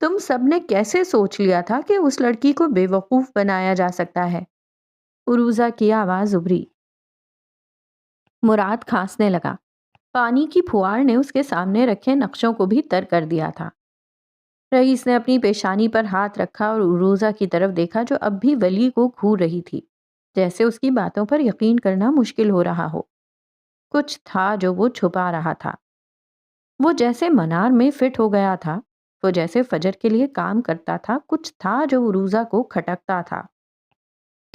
تم سب نے کیسے سوچ لیا تھا کہ اس لڑکی کو بے وقوف بنایا جا سکتا ہے؟ عروزہ کی آواز ابھری۔ مراد کھانسنے لگا۔ پانی کی پھوار نے اس کے سامنے رکھے نقشوں کو بھی تر کر دیا تھا۔ رئیس نے اپنی پیشانی پر ہاتھ رکھا اور عروزہ کی طرف دیکھا جو اب بھی ولی کو گھور رہی تھی، جیسے اس کی باتوں پر یقین کرنا مشکل ہو رہا ہو۔ کچھ تھا جو وہ چھپا رہا تھا۔ وہ جیسے منار میں فٹ ہو گیا تھا، وہ جیسے فجر کے لیے کام کرتا تھا، کچھ تھا جو عروزہ کو کھٹکتا تھا۔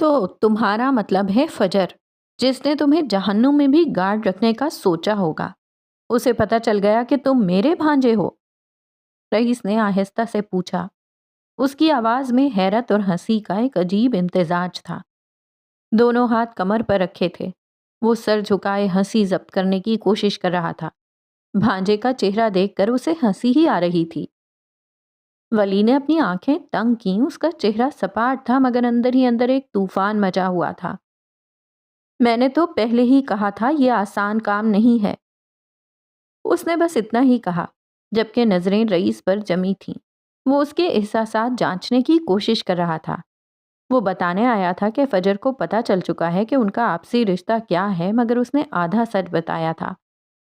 تو تمہارا مطلب ہے فجر، جس نے تمہیں جہنم میں بھی گارڈ رکھنے کا سوچا ہوگا، اسے پتہ چل گیا کہ تم میرے بھانجے ہو؟ رئیس نے آہستہ سے پوچھا۔ اس کی آواز میں حیرت اور ہنسی کا ایک عجیب امتزاج تھا۔ دونوں ہاتھ کمر پر رکھے تھے۔ وہ سر جھکائے ہنسی ضبط کرنے کی کوشش کر رہا تھا۔ بھانجے کا چہرہ دیکھ کر اسے ہنسی ہی آ رہی تھی۔ ولی نے اپنی آنکھیں تنگ کیں۔ اس کا چہرہ سپاٹ تھا مگر اندر ہی اندر ایک طوفان مچا ہوا تھا۔ میں نے تو پہلے ہی کہا تھا یہ آسان کام نہیں ہے۔ اس نے بس اتنا ہی کہا، جبکہ نظریں رئیس پر جمی تھیں۔ وہ اس کے احساسات جانچنے کی کوشش کر رہا تھا۔ وہ بتانے آیا تھا کہ فجر کو پتہ چل چکا ہے کہ ان کا آپسی رشتہ کیا ہے، مگر اس نے آدھا سچ بتایا تھا۔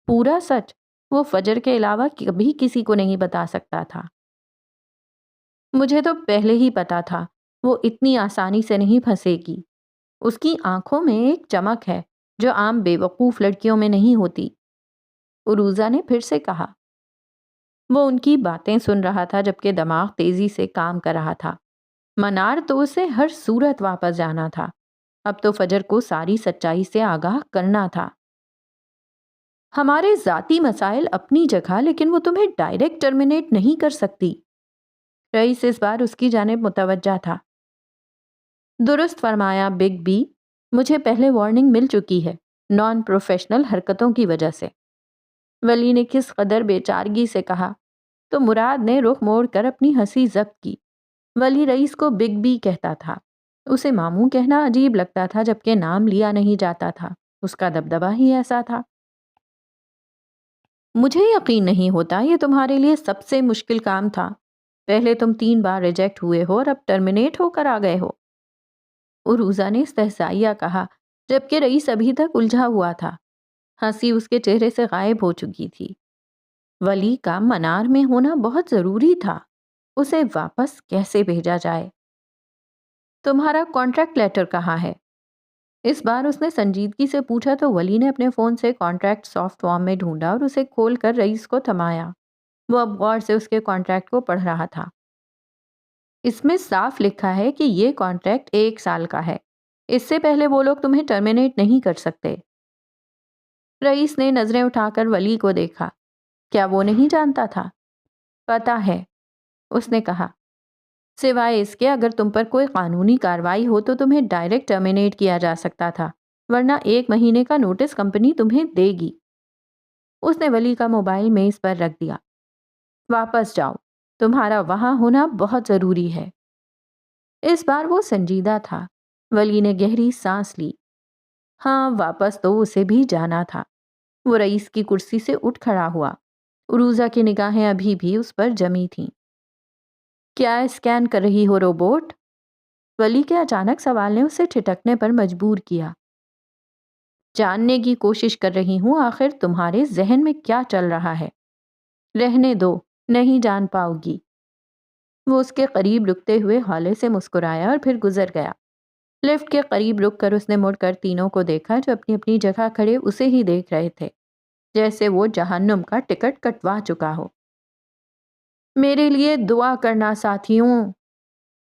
پورا سچ وہ فجر کے علاوہ کبھی کسی کو نہیں بتا سکتا تھا۔ مجھے تو پہلے ہی پتا تھا وہ اتنی آسانی سے نہیں پھنسے گی۔ اس کی آنکھوں میں ایک چمک ہے جو عام بے وقوف لڑکیوں میں نہیں ہوتی، عروزہ نے پھر سے کہا۔ وہ ان کی باتیں سن رہا تھا جبکہ دماغ تیزی سے کام کر رہا تھا۔ منار تو اسے ہر صورت واپس جانا تھا۔ اب تو فجر کو ساری سچائی سے آگاہ کرنا تھا۔ ہمارے ذاتی مسائل اپنی جگہ، لیکن وہ تمہیں ڈائریکٹ ٹرمینیٹ نہیں کر سکتی۔ رئیس اس بار اس کی جانب متوجہ تھا۔ درست فرمایا بگ بی، مجھے پہلے وارننگ مل چکی ہے، نان پروفیشنل حرکتوں کی وجہ سے۔ ولی نے کس قدر بے چارگی سے کہا تو مراد نے رخ موڑ کر اپنی ہنسی ضبط کی۔ ولی رئیس کو بگ بی کہتا تھا۔ اسے ماموں کہنا عجیب لگتا تھا جبکہ نام لیا نہیں جاتا تھا۔ اس کا دبدبہ ہی ایسا تھا۔ مجھے یقین نہیں ہوتا یہ تمہارے لیے سب سے مشکل کام تھا۔ پہلے تم 3 بار ریجیکٹ ہوئے ہو اور اب ٹرمینیٹ ہو کر آ گئے ہو۔ عروزہ نے استہزائیہ کہا جبکہ رئیس ابھی تک الجھا ہوا تھا۔ ہنسی اس کے چہرے سے غائب ہو چکی تھی۔ ولی کا منار میں ہونا بہت ضروری تھا۔ اسے واپس کیسے بھیجا جائے؟ تمہارا کانٹریکٹ لیٹر کہاں ہے؟ اس بار اس نے سنجیدگی سے پوچھا تو ولی نے اپنے فون سے کانٹریکٹ سافٹ فارم میں ڈھونڈا اور اسے کھول کر رئیس کو تھمایا۔ وہ اب غور سے اس کے کانٹریکٹ کو پڑھ رہا تھا۔ اس میں صاف لکھا ہے کہ یہ کانٹریکٹ 1 سال کا ہے۔ اس سے پہلے وہ لوگ تمہیں ٹرمینیٹ نہیں کر سکتے۔ رئیس نے نظریں اٹھا کر ولی کو دیکھا۔ کیا وہ نہیں جانتا تھا؟ پتہ ہے، اس نے کہا، سوائے اس کے اگر تم پر کوئی قانونی کارروائی ہو تو تمہیں ڈائریکٹ ٹرمینیٹ کیا جا سکتا تھا، ورنہ 1 مہینے کا نوٹس کمپنی تمہیں دے گی۔ اس نے ولی کا موبائل میز پر رکھ دیا۔ واپس جاؤ، تمہارا وہاں ہونا بہت ضروری ہے۔ اس بار وہ سنجیدہ تھا۔ ولی نے گہری سانس لی۔ ہاں، واپس تو اسے بھی جانا تھا۔ وہ رئیس کی کرسی سے اٹھ کھڑا ہوا۔ عروزہ کی نگاہیں ابھی بھی اس پر جمی تھیں۔ کیا اسکین کر رہی ہو روبوٹ؟ ولی کے اچانک سوال نے اسے ٹھٹکنے پر مجبور کیا۔ جاننے کی کوشش کر رہی ہوں آخر تمہارے ذہن میں کیا چل رہا ہے۔ رہنے دو، نہیں جان پاؤ گی۔ وہ اس کے قریب رکتے ہوئے ہولے سے مسکرایا اور پھر گزر گیا۔ لفٹ کے قریب رک کر اس نے مڑ کر تینوں کو دیکھا جو اپنی اپنی جگہ کھڑے اسے ہی دیکھ رہے تھے، جیسے وہ جہنم کا ٹکٹ کٹوا چکا ہو۔ میرے لیے دعا کرنا ساتھیوں،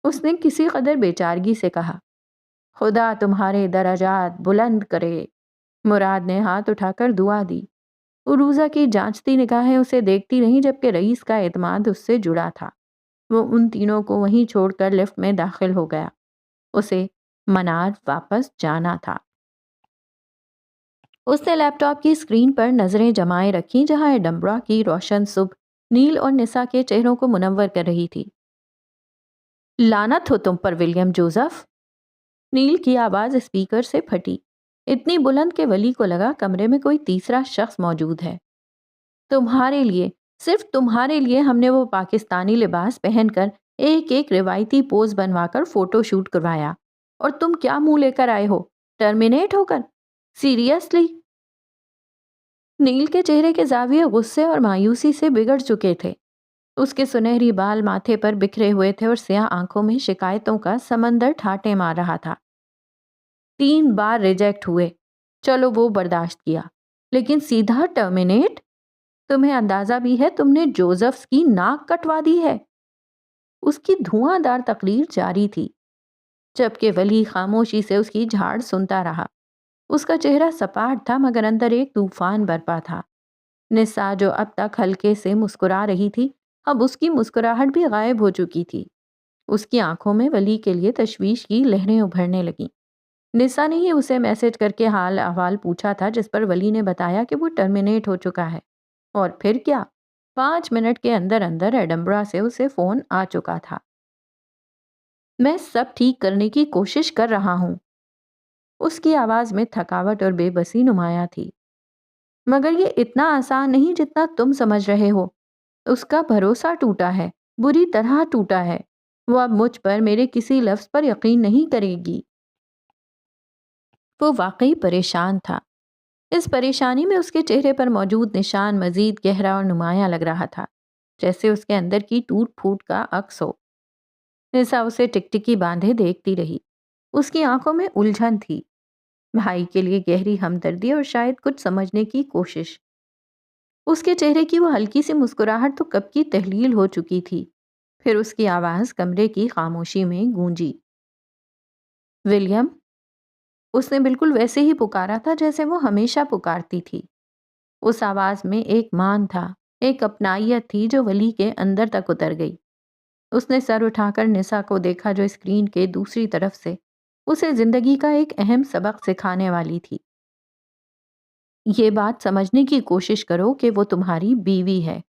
اس نے کسی قدر بے چارگی سے کہا۔ خدا تمہارے درجات بلند کرے۔ مراد نے ہاتھ اٹھا کر دعا دی۔ عروزہ کی جانچتی نگاہیں اسے دیکھتی رہیں جبکہ رئیس کا اعتماد اس سے جڑا تھا۔ وہ ان تینوں کو وہیں چھوڑ کر لفٹ میں داخل ہو گیا۔ اسے منار واپس جانا تھا۔ اس نے لیپ ٹاپ کی اسکرین پر نظریں جمائے رکھیں جہاں ایڈنبرا کی روشن صبح نیل اور نسا کے چہروں کو منور کر رہی تھی۔ لعنت ہو تم پر ولیم جوزف، نیل کی آواز اسپیکر سے پھٹی، اتنی بلند کہ ولی کو لگا کمرے میں کوئی تیسرا شخص موجود ہے۔ تمہارے لیے صرف تمہارے لیے ہم نے وہ پاکستانی لباس پہن کر ایک ایک روایتی پوز بنوا کر فوٹو شوٹ کروایا، اور تم کیا منہ لے کر آئے ہو؟ ٹرمینیٹ ہو کر؟ سیریسلی؟ نیل کے چہرے کے زاویے غصے اور مایوسی سے بگڑ چکے تھے۔ اس کے سنہری بال ماتھے پر بکھرے ہوئے تھے اور سیاہ آنکھوں میں شکایتوں کا سمندر ٹھاٹے مار رہا تھا۔ 3 بار ریجیکٹ ہوئے، چلو وہ برداشت کیا، لیکن سیدھا ٹرمینیٹ؟ تمہیں اندازہ بھی ہے تم نے جوزفس کی ناک کٹوا دی ہے؟ اس کی دھواں دار تقریر جاری تھی، جبکہ ولی خاموشی سے اس کی جھاڑ سنتا رہا۔ اس کا چہرہ سپاٹ تھا مگر اندر ایک طوفان برپا تھا۔ نسا جو اب تک ہلکے سے مسکرا رہی تھی، اب اس کی مسکراہٹ بھی غائب ہو چکی تھی۔ اس کی آنکھوں میں ولی کے لیے تشویش کی لہریں ابھرنے لگیں۔ نسا نے ہی اسے میسج کر کے حال احوال پوچھا تھا، جس پر ولی نے بتایا کہ وہ ٹرمینیٹ ہو چکا ہے۔ اور پھر کیا؟ 5 منٹ کے اندر اندر ایڈنبرا سے اسے فون آ چکا تھا۔ میں سب ٹھیک کرنے کی کوشش کر رہا ہوں۔ اس کی آواز میں تھکاوٹ اور بے بسی نمایاں تھی۔ مگر یہ اتنا آسان نہیں جتنا تم سمجھ رہے ہو۔ اس کا بھروسہ ٹوٹا ہے، بری طرح ٹوٹا ہے۔ وہ اب مجھ پر، میرے کسی لفظ پر یقین نہیں کرے گی۔ وہ واقعی پریشان تھا۔ اس پریشانی میں اس کے چہرے پر موجود نشان مزید گہرا اور نمایاں لگ رہا تھا، جیسے اس کے اندر کی ٹوٹ پھوٹ کا عکس ہو۔ نسا اسے ٹکٹکی باندھے دیکھتی رہی۔ اس کی آنکھوں میں الجھن تھی، بھائی کے لیے گہری ہمدردی اور شاید کچھ سمجھنے کی کوشش۔ اس کے چہرے کی وہ ہلکی سی مسکراہٹ تو کب کی تحلیل ہو چکی تھی۔ پھر اس کی آواز کمرے کی خاموشی میں گونجی، ولیم۔ اس نے بالکل ویسے ہی پکارا تھا جیسے وہ ہمیشہ پکارتی تھی۔ اس آواز میں ایک مان تھا، ایک اپنائیت تھی جو ولی کے اندر تک اتر گئی۔ اس نے سر اٹھا کر نسا کو دیکھا جو اسکرین کے دوسری طرف سے اسے زندگی کا ایک اہم سبق سکھانے والی تھی۔ یہ بات سمجھنے کی کوشش کرو کہ وہ تمہاری بیوی ہے۔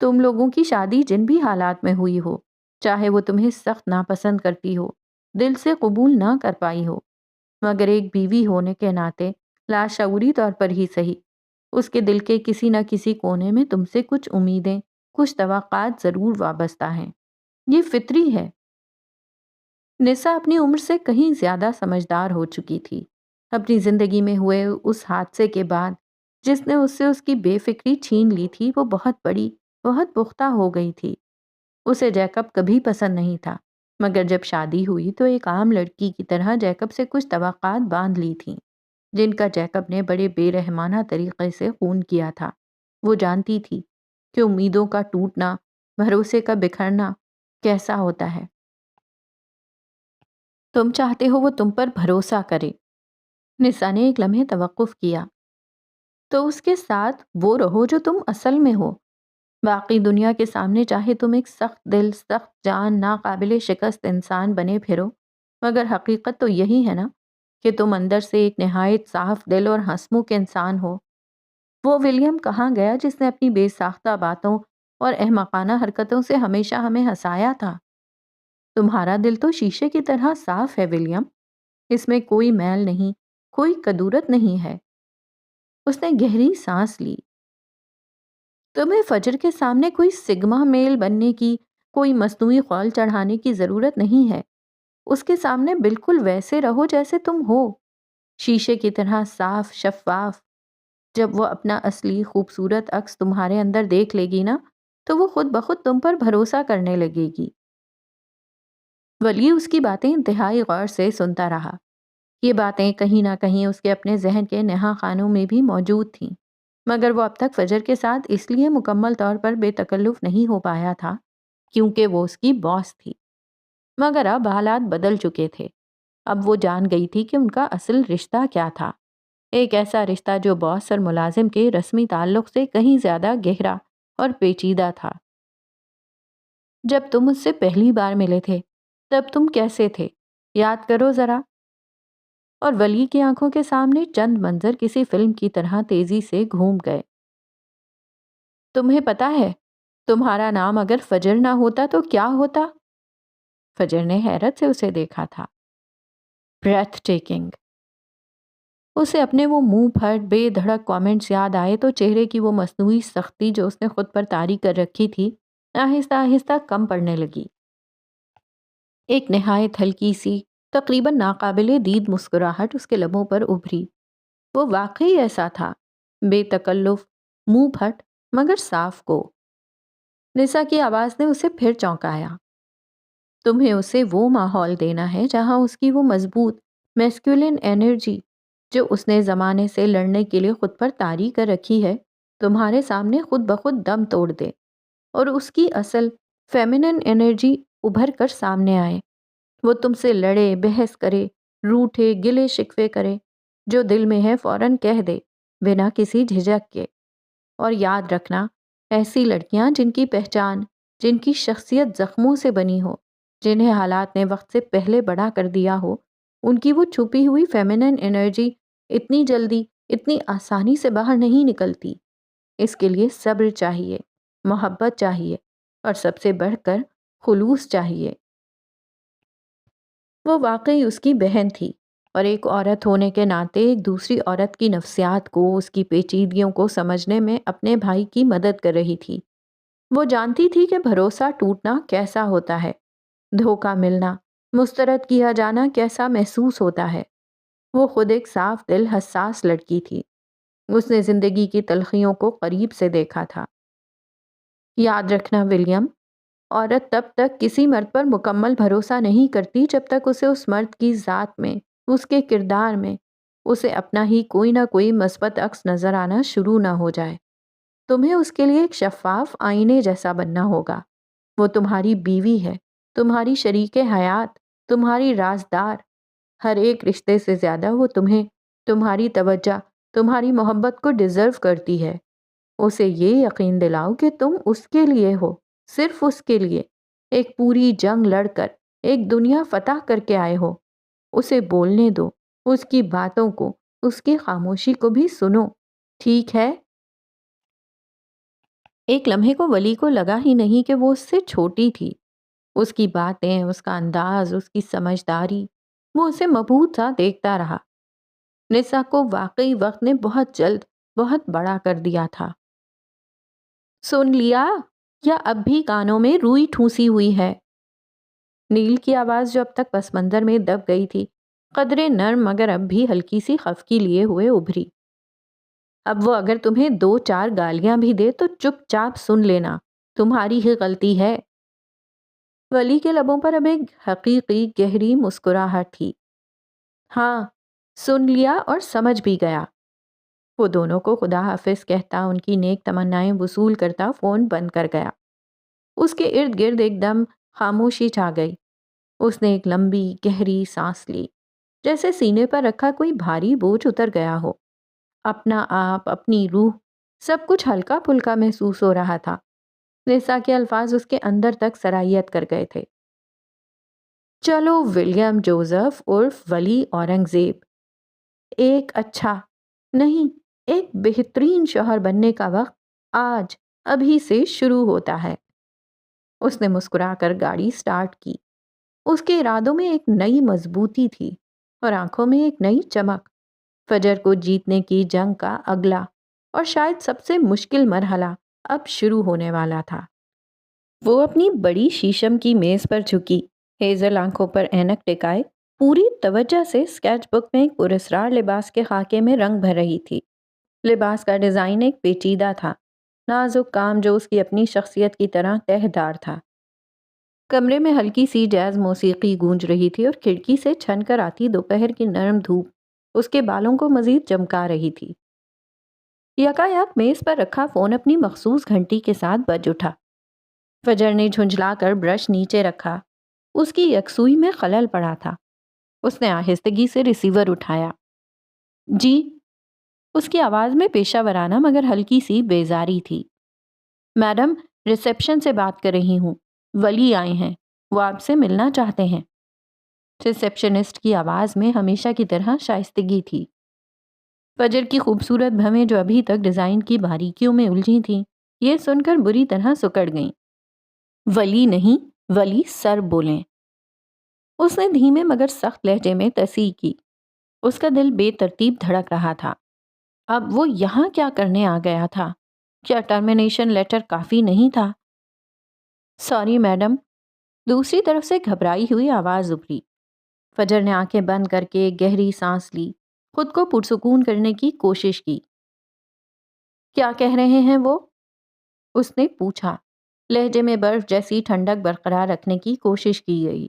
تم لوگوں کی شادی جن بھی حالات میں ہوئی ہو، چاہے وہ تمہیں سخت ناپسند کرتی ہو، دل سے قبول نہ کر پائی ہو، مگر ایک بیوی ہونے کے ناطے لاشعوری طور پر ہی صحیح، اس کے دل کے کسی نہ کسی کونے میں تم سے کچھ امیدیں، کچھ توقعات ضرور وابستہ ہیں۔ یہ فطری ہے۔ نسا اپنی عمر سے کہیں زیادہ سمجھدار ہو چکی تھی۔ اپنی زندگی میں ہوئے اس حادثے کے بعد جس نے اس سے اس کی بے فکری چھین لی تھی، وہ بہت بڑی، بہت پختہ ہو گئی تھی۔ اسے جیکب کبھی پسند نہیں تھا، مگر جب شادی ہوئی تو ایک عام لڑکی کی طرح جیکب سے کچھ توقعات باندھ لی تھیں، جن کا جیکب نے بڑے بے رحمانہ طریقے سے خون کیا تھا۔ وہ جانتی تھی کہ امیدوں کا ٹوٹنا، بھروسے کا بکھرنا کیسا ہوتا ہے۔ تم چاہتے ہو وہ تم پر بھروسہ کرے۔ نسا نے ایک لمحے توقف کیا۔ تو اس کے ساتھ وہ رہو جو تم اصل میں ہو۔ باقی دنیا کے سامنے چاہے تم ایک سخت دل، سخت جان، ناقابل شکست انسان بنے پھرو، مگر حقیقت تو یہی ہے نا کہ تم اندر سے ایک نہایت صاف دل اور ہنسمکھ انسان ہو۔ وہ ولیم کہاں گیا جس نے اپنی بے ساختہ باتوں اور احمقانہ حرکتوں سے ہمیشہ ہمیں ہنسایا تھا؟ تمہارا دل تو شیشے کی طرح صاف ہے ولیم، اس میں کوئی میل نہیں، کوئی کدورت نہیں ہے۔ اس نے گہری سانس لی۔ تمہیں فجر کے سامنے کوئی سگما میل بننے کی، کوئی مصنوعی خول چڑھانے کی ضرورت نہیں ہے۔ اس کے سامنے بالکل ویسے رہو جیسے تم ہو، شیشے کی طرح صاف، شفاف۔ جب وہ اپنا اصلی خوبصورت عکس تمہارے اندر دیکھ لے گی نا، تو وہ خود بخود تم پر بھروسہ کرنے لگے گی۔ ولی اس کی باتیں انتہائی غور سے سنتا رہا۔ یہ باتیں کہیں نہ کہیں اس کے اپنے ذہن کے نہاں خانوں میں بھی موجود تھیں، مگر وہ اب تک فجر کے ساتھ اس لیے مکمل طور پر بے تکلف نہیں ہو پایا تھا کیونکہ وہ اس کی باس تھی۔ مگر اب حالات بدل چکے تھے۔ اب وہ جان گئی تھی کہ ان کا اصل رشتہ کیا تھا، ایک ایسا رشتہ جو باس اور ملازم کے رسمی تعلق سے کہیں زیادہ گہرا اور پیچیدہ تھا۔ جب تم اس سے پہلی بار ملے تھے تب تم کیسے تھے، یاد کرو ذرا۔ اور ولی کی آنکھوں کے سامنے چند منظر کسی فلم کی طرح تیزی سے گھوم گئے۔ تمہیں پتا ہے تمہارا نام اگر فجر نہ ہوتا تو کیا ہوتا؟ فجر نے حیرت سے اسے دیکھا تھا۔ Breath taking. اسے اپنے وہ منہ پھٹ بے دھڑک کامنٹس یاد آئے تو چہرے کی وہ مصنوعی سختی جو اس نے خود پر طاری کر رکھی تھی آہستہ آہستہ کم پڑنے لگی۔ ایک نہایت ہلکی سی، تقریباً ناقابل دید مسکراہٹ اس کے لبوں پر ابھری۔ وہ واقعی ایسا تھا، بے تکلف، منہ پھٹ مگر صاف کو۔ نسا کی آواز نے اسے پھر چونکایا۔ تمہیں اسے وہ ماحول دینا ہے جہاں اس کی وہ مضبوط میسکولن انرجی جو اس نے زمانے سے لڑنے کے لیے خود پر طاری کر رکھی ہے تمہارے سامنے خود بخود دم توڑ دے اور اس کی اصل فیمنن انرجی ابھر کر سامنے آئے۔ وہ تم سے لڑے، بحث کرے، روٹھے، گلے شکوے کرے، جو دل میں ہے فوراً کہہ دے بنا کسی جھجک کے۔ اور یاد رکھنا، ایسی لڑکیاں جن کی پہچان، جن کی شخصیت زخموں سے بنی ہو، جنہیں حالات نے وقت سے پہلے بڑا کر دیا ہو، ان کی وہ چھپی ہوئی فیمنن انرجی اتنی جلدی، اتنی آسانی سے باہر نہیں نکلتی۔ اس کے لیے صبر چاہیے، محبت چاہیے اور سب سے بڑھ کر خلوص چاہیے۔ وہ واقعی اس کی بہن تھی اور ایک عورت ہونے کے ناطے ایک دوسری عورت کی نفسیات کو، اس کی پیچیدگیوں کو سمجھنے میں اپنے بھائی کی مدد کر رہی تھی۔ وہ جانتی تھی کہ بھروسہ ٹوٹنا کیسا ہوتا ہے، دھوکہ ملنا، مسترد کیا جانا کیسا محسوس ہوتا ہے۔ وہ خود ایک صاف دل، حساس لڑکی تھی۔ اس نے زندگی کی تلخیوں کو قریب سے دیکھا تھا۔ یاد رکھنا ولیم، عورت تب تک کسی مرد پر مکمل بھروسہ نہیں کرتی جب تک اسے اس مرد کی ذات میں، اس کے کردار میں، اسے اپنا ہی کوئی نہ کوئی مثبت عکس نظر آنا شروع نہ ہو جائے۔ تمہیں اس کے لیے ایک شفاف آئینے جیسا بننا ہوگا۔ وہ تمہاری بیوی ہے، تمہاری شریک حیات، تمہاری رازدار۔ ہر ایک رشتے سے زیادہ وہ تمہیں، تمہاری توجہ، تمہاری محبت کو ڈیزرو کرتی ہے۔ اسے یہ یقین دلاؤ کہ تم اس کے لیے ہو، صرف اس کے لیے، ایک پوری جنگ لڑ کر، ایک دنیا فتح کر کے آئے ہو۔ اسے بولنے دو، اس کی باتوں کو، اس کی خاموشی کو بھی سنو، ٹھیک ہے؟ ایک لمحے کو ولی کو لگا ہی نہیں کہ وہ اس سے چھوٹی تھی۔ اس کی باتیں، اس کا انداز، اس کی سمجھداری، وہ اسے مبہوت سا دیکھتا رہا۔ نسا کو واقعی وقت نے بہت جلد بہت بڑا کر دیا تھا۔ سن لیا یا اب بھی کانوں میں روئی ٹھونسی ہوئی ہے؟ نیل کی آواز جو اب تک پس منظر میں دب گئی تھی، قدرے نرم مگر اب بھی ہلکی سی خفکی لیے ہوئے ابھری۔ اب وہ اگر تمہیں 2-4 گالیاں بھی دے تو چپ چاپ سن لینا، تمہاری ہی غلطی ہے۔ ولی کے لبوں پر اب ایک حقیقی گہری مسکراہٹ تھی۔ ہاں، سن لیا اور سمجھ بھی گیا۔ وہ دونوں کو خدا حافظ کہتا، ان کی نیک تمنائیں وصول کرتا فون بند کر گیا۔ اس کے ارد گرد ایک دم خاموشی چھا گئی۔ اس نے ایک لمبی گہری سانس لی، جیسے سینے پر رکھا کوئی بھاری بوجھ اتر گیا ہو۔ اپنا آپ، اپنی روح، سب کچھ ہلکا پھلکا محسوس ہو رہا تھا۔ نسا کے الفاظ اس کے اندر تک سرائیت کر گئے تھے۔ چلو ولیم جوزف عرف ولی اورنگزیب، ایک اچھا نہیں، ایک بہترین شوہر بننے کا وقت آج، ابھی سے شروع ہوتا ہے۔ اس نے مسکرا کر گاڑی سٹارٹ کی۔ اس کے ارادوں میں ایک نئی مضبوطی تھی اور آنکھوں میں ایک نئی چمک۔ فجر کو جیتنے کی جنگ کا اگلا اور شاید سب سے مشکل مرحلہ اب شروع ہونے والا تھا۔ وہ اپنی بڑی شیشم کی میز پر جھکی، ہیزل آنکھوں پر اینک ٹکائے، پوری توجہ سے اسکیچ بک میں ایک پراسرار لباس کے خاکے میں رنگ بھر رہی تھی۔ لباس کا ڈیزائن ایک پیچیدہ تھا، نازک کام جو اس کی اپنی شخصیت کی طرح تہ دار تھا۔ کمرے میں ہلکی سی جاز موسیقی گونج رہی تھی اور کھڑکی سے چھن کر آتی دوپہر کی نرم دھوپ اس کے بالوں کو مزید چمکا رہی تھی۔ یکایک میز پر رکھا فون اپنی مخصوص گھنٹی کے ساتھ بج اٹھا۔ فجر نے جھنجھلا کر برش نیچے رکھا، اس کی یکسوئی میں خلل پڑا تھا۔ اس نے آہستگی سے ریسیور اٹھایا۔ جی، اس کی آواز میں پیشہ ورانہ مگر ہلکی سی بیزاری تھی۔ میڈم، ریسیپشن سے بات کر رہی ہوں، ولی آئے ہیں، وہ آپ سے ملنا چاہتے ہیں۔ ریسیپشنسٹ کی آواز میں ہمیشہ کی طرح شائستگی تھی۔ فجر کی خوبصورت بھویں جو ابھی تک ڈیزائن کی باریکیوں میں الجھی تھیں، یہ سن کر بری طرح سکڑ گئیں۔ ولی نہیں، ولی سر بولیں۔ اس نے دھیمے مگر سخت لہجے میں تصحیح کی۔ اس کا دل بے ترتیب دھڑک رہا تھا۔ اب وہ یہاں کیا کرنے آ گیا تھا؟ کیا ٹرمینیشن لیٹر کافی نہیں تھا؟ سوری میڈم، دوسری طرف سے گھبرائی ہوئی آواز ابھری۔ فجر نے آنکھیں بند کر کے گہری سانس لی، خود کو پرسکون کرنے کی کوشش کی۔ کیا کہہ رہے ہیں وہ؟ اس نے پوچھا۔ لہجے میں برف جیسی ٹھنڈک برقرار رکھنے کی کوشش کی گئی۔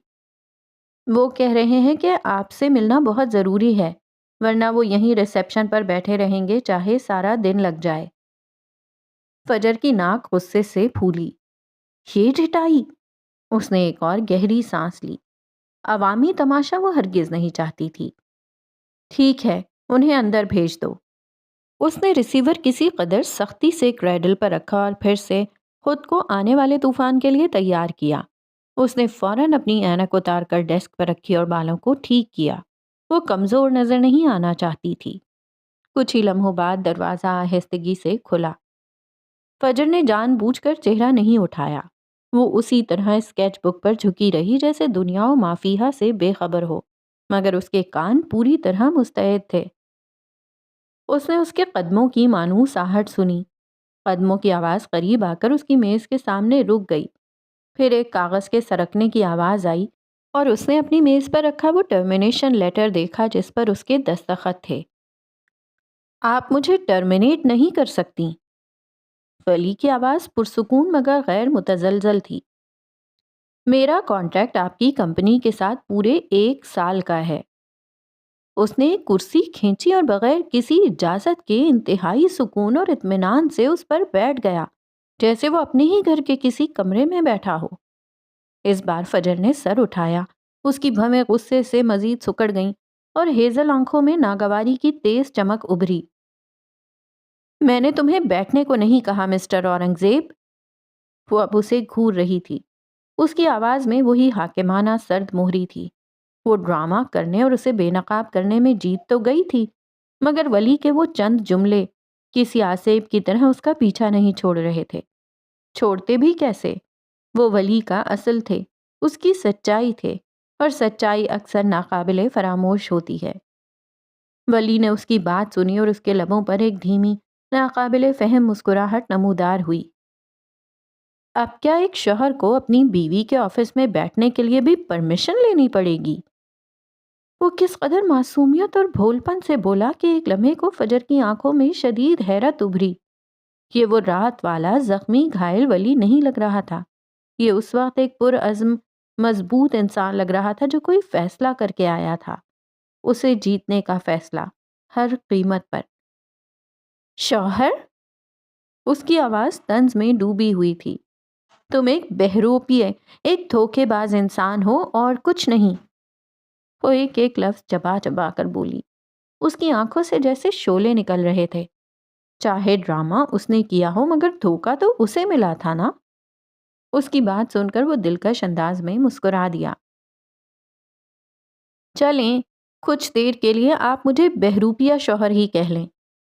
وہ کہہ رہے ہیں کہ آپ سے ملنا بہت ضروری ہے، ورنہ وہ یہیں ریسیپشن پر بیٹھے رہیں گے چاہے سارا دن لگ جائے۔ فجر کی ناک غصے سے پھولی۔ یہ ڈھٹائی! اس نے ایک اور گہری سانس لی۔ عوامی تماشا وہ ہرگز نہیں چاہتی تھی۔ ٹھیک ہے، انہیں اندر بھیج دو۔ اس نے ریسیور کسی قدر سختی سے کریڈل پر رکھا اور پھر سے خود کو آنے والے طوفان کے لیے تیار کیا۔ اس نے فوراً اپنی اینک اتار کر ڈیسک پر رکھی اور بالوں کو ٹھیک کیا۔ وہ کمزور نظر نہیں آنا چاہتی تھی۔ کچھ ہی لمحوں بعد دروازہ آہستگی سے کھلا۔ فجر نے جان بوجھ کر چہرہ نہیں اٹھایا۔ وہ اسی طرح اسکیچ بک پر جھکی رہی جیسے دنیا و ما فیہا سے بے خبر ہو، مگر اس کے کان پوری طرح مستعد تھے۔ اس نے اس کے قدموں کی مانوس آہٹ سنی۔ قدموں کی آواز قریب آ کر اس کی میز کے سامنے رک گئی۔ پھر ایک کاغذ کے سرکنے کی آواز آئی اور اس نے اپنی میز پر رکھا وہ ٹرمینیشن لیٹر دیکھا جس پر اس کے دستخط تھے۔ آپ مجھے ٹرمینیٹ نہیں کر سکتی۔ ولی کی آواز پرسکون مگر غیر متزلزل تھی۔ میرا کانٹریکٹ آپ کی کمپنی کے ساتھ پورے 1 سال کا ہے۔ اس نے ایک کرسی کھینچی اور بغیر کسی اجازت کے انتہائی سکون اور اطمینان سے اس پر بیٹھ گیا، جیسے وہ اپنے ہی گھر کے کسی کمرے میں بیٹھا ہو۔ اس بار فجر نے سر اٹھایا۔ اس کی بھویں غصے سے مزید سکڑ گئیں اور ہیزل آنکھوں میں ناگواری کی تیز چمک ابھری۔ میں نے تمہیں بیٹھنے کو نہیں کہا مسٹر اورنگزیب۔ وہ اب اسے گھور رہی تھی۔ اس کی آواز میں وہی حاکمانہ سرد مہری تھی۔ وہ ڈرامہ کرنے اور اسے بے نقاب کرنے میں جیت تو گئی تھی، مگر ولی کے وہ چند جملے کسی آسیب کی طرح اس کا پیچھا نہیں چھوڑ رہے تھے۔ چھوڑتے بھی کیسے؟ وہ ولی کا اصل تھے، اس کی سچائی تھے، اور سچائی اکثر ناقابل فراموش ہوتی ہے۔ ولی نے اس کی بات سنی اور اس کے لبوں پر ایک دھیمی، ناقابل فہم مسکراہٹ نمودار ہوئی۔ اب کیا ایک شوہر کو اپنی بیوی کے آفس میں بیٹھنے کے لیے بھی پرمیشن لینی پڑے گی؟ وہ کس قدر معصومیت اور بھول پن سے بولا کہ ایک لمحے کو فجر کی آنکھوں میں شدید حیرت ابھری۔ یہ وہ رات والا زخمی گھائل ولی نہیں لگ رہا تھا۔ یہ اس وقت ایک پرعزم مضبوط انسان لگ رہا تھا جو کوئی فیصلہ کر کے آیا تھا، اسے جیتنے کا فیصلہ، ہر قیمت پر۔ شوہر؟ اس کی آواز طنز میں ڈوبی ہوئی تھی۔ تم ایک بہروپیے، ایک دھوکے باز انسان ہو اور کچھ نہیں۔ وہ ایک ایک لفظ چبا چبا کر بولی۔ اس کی آنکھوں سے جیسے شعلے نکل رہے تھے۔ چاہے ڈرامہ اس نے کیا ہو مگر دھوکا تو اسے ملا تھا نا۔ اس کی بات سن کر وہ دلکش انداز میں مسکرا دیا۔ چلیں، کچھ دیر کے لیے آپ مجھے بہروپیہ شوہر ہی کہہ لیں،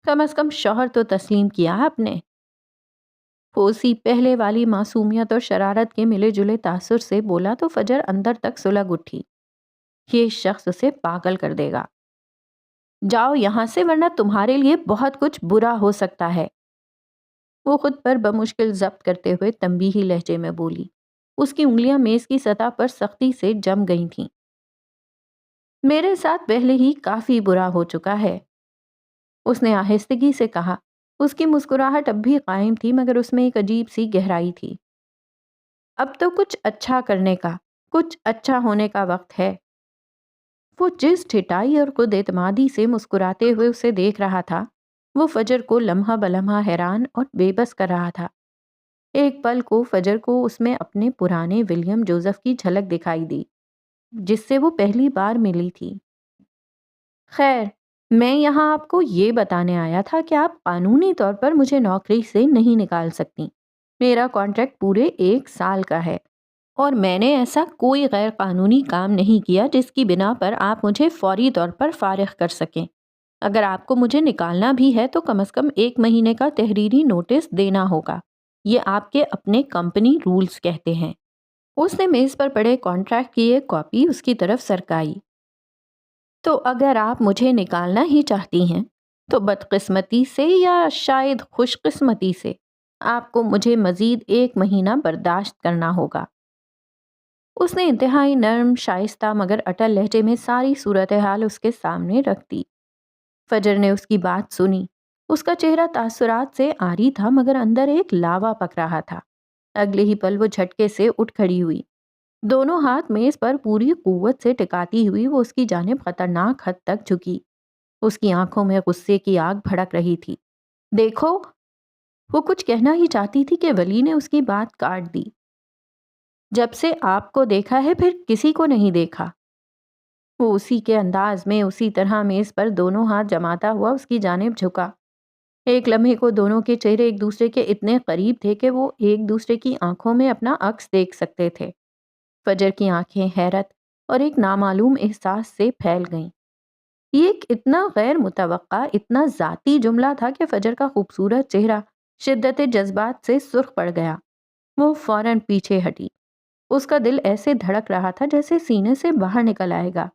کم از کم شوہر تو تسلیم کیا آپ نے۔ اسی پہلے والی معصومیت اور شرارت کے ملے جلے تاثر سے بولا تو فجر اندر تک سلگ اٹھی۔ یہ شخص اسے پاگل کر دے گا۔ جاؤ یہاں سے ورنہ تمہارے لیے بہت کچھ برا ہو سکتا ہے۔ وہ خود پر بمشکل ضبط کرتے ہوئے تنبیہی لہجے میں بولی۔ اس کی انگلیاں میز کی سطح پر سختی سے جم گئی تھیں۔ میرے ساتھ پہلے ہی کافی برا ہو چکا ہے، اس نے آہستگی سے کہا۔ اس کی مسکراہٹ اب بھی قائم تھی مگر اس میں ایک عجیب سی گہرائی تھی۔ اب تو کچھ اچھا کرنے کا، کچھ اچھا ہونے کا وقت ہے۔ وہ جس ٹھٹائی اور خود اعتمادی سے مسکراتے ہوئے اسے دیکھ رہا تھا، وہ فجر کو لمحہ بلمحہ حیران اور بے بس کر رہا تھا۔ ایک پل کو فجر کو اس میں اپنے پرانے ولیم جوزف کی جھلک دکھائی دی، جس سے وہ پہلی بار ملی تھی۔ خیر، میں یہاں آپ کو یہ بتانے آیا تھا کہ آپ قانونی طور پر مجھے نوکری سے نہیں نکال سکتی۔ میرا کانٹریکٹ پورے 1 سال کا ہے اور میں نے ایسا کوئی غیر قانونی کام نہیں کیا جس کی بنا پر آپ مجھے فوری طور پر فارغ کر سکیں۔ اگر آپ کو مجھے نکالنا بھی ہے تو کم از کم 1 مہینے کا تحریری نوٹس دینا ہوگا۔ یہ آپ کے اپنے کمپنی رولز کہتے ہیں۔ اس نے میز پر پڑے کانٹریکٹ کی ایک کاپی اس کی طرف سرکائی۔ تو اگر آپ مجھے نکالنا ہی چاہتی ہیں تو بدقسمتی سے یا شاید خوش قسمتی سے آپ کو مجھے مزید 1 مہینہ برداشت کرنا ہوگا۔ اس نے انتہائی نرم، شائستہ مگر اٹل لہجے میں ساری صورتحال اس کے سامنے رکھ دی۔ فجر نے اس کی بات سنی۔ اس کا چہرہ تاثرات سے عاری تھا مگر اندر ایک لاوا پک رہا تھا۔ اگلے ہی پل وہ جھٹکے سے اٹھ کھڑی ہوئی۔ دونوں ہاتھ میز پر پوری قوت سے ٹکاتی ہوئی وہ اس کی جانب خطرناک حد تک جھکی۔ اس کی آنکھوں میں غصے کی آگ بھڑک رہی تھی۔ دیکھو، وہ کچھ کہنا ہی چاہتی تھی کہ ولی نے اس کی بات کاٹ دی۔ جب سے آپ کو دیکھا ہے پھر کسی کو نہیں دیکھا۔ وہ اسی کے انداز میں اسی طرح میز پر دونوں ہاتھ جماتا ہوا اس کی جانب جھکا۔ ایک لمحے کو دونوں کے چہرے ایک دوسرے کے اتنے قریب تھے کہ وہ ایک دوسرے کی آنکھوں میں اپنا عکس دیکھ سکتے تھے۔ فجر کی آنکھیں حیرت اور ایک نامعلوم احساس سے پھیل گئیں۔ یہ ایک اتنا غیر متوقع، اتنا ذاتی جملہ تھا کہ فجر کا خوبصورت چہرہ شدت جذبات سے سرخ پڑ گیا۔ وہ فوراً پیچھے ہٹی۔ اس کا دل ایسے دھڑک رہا تھا جیسے سینے سے باہر نکل آئے گا،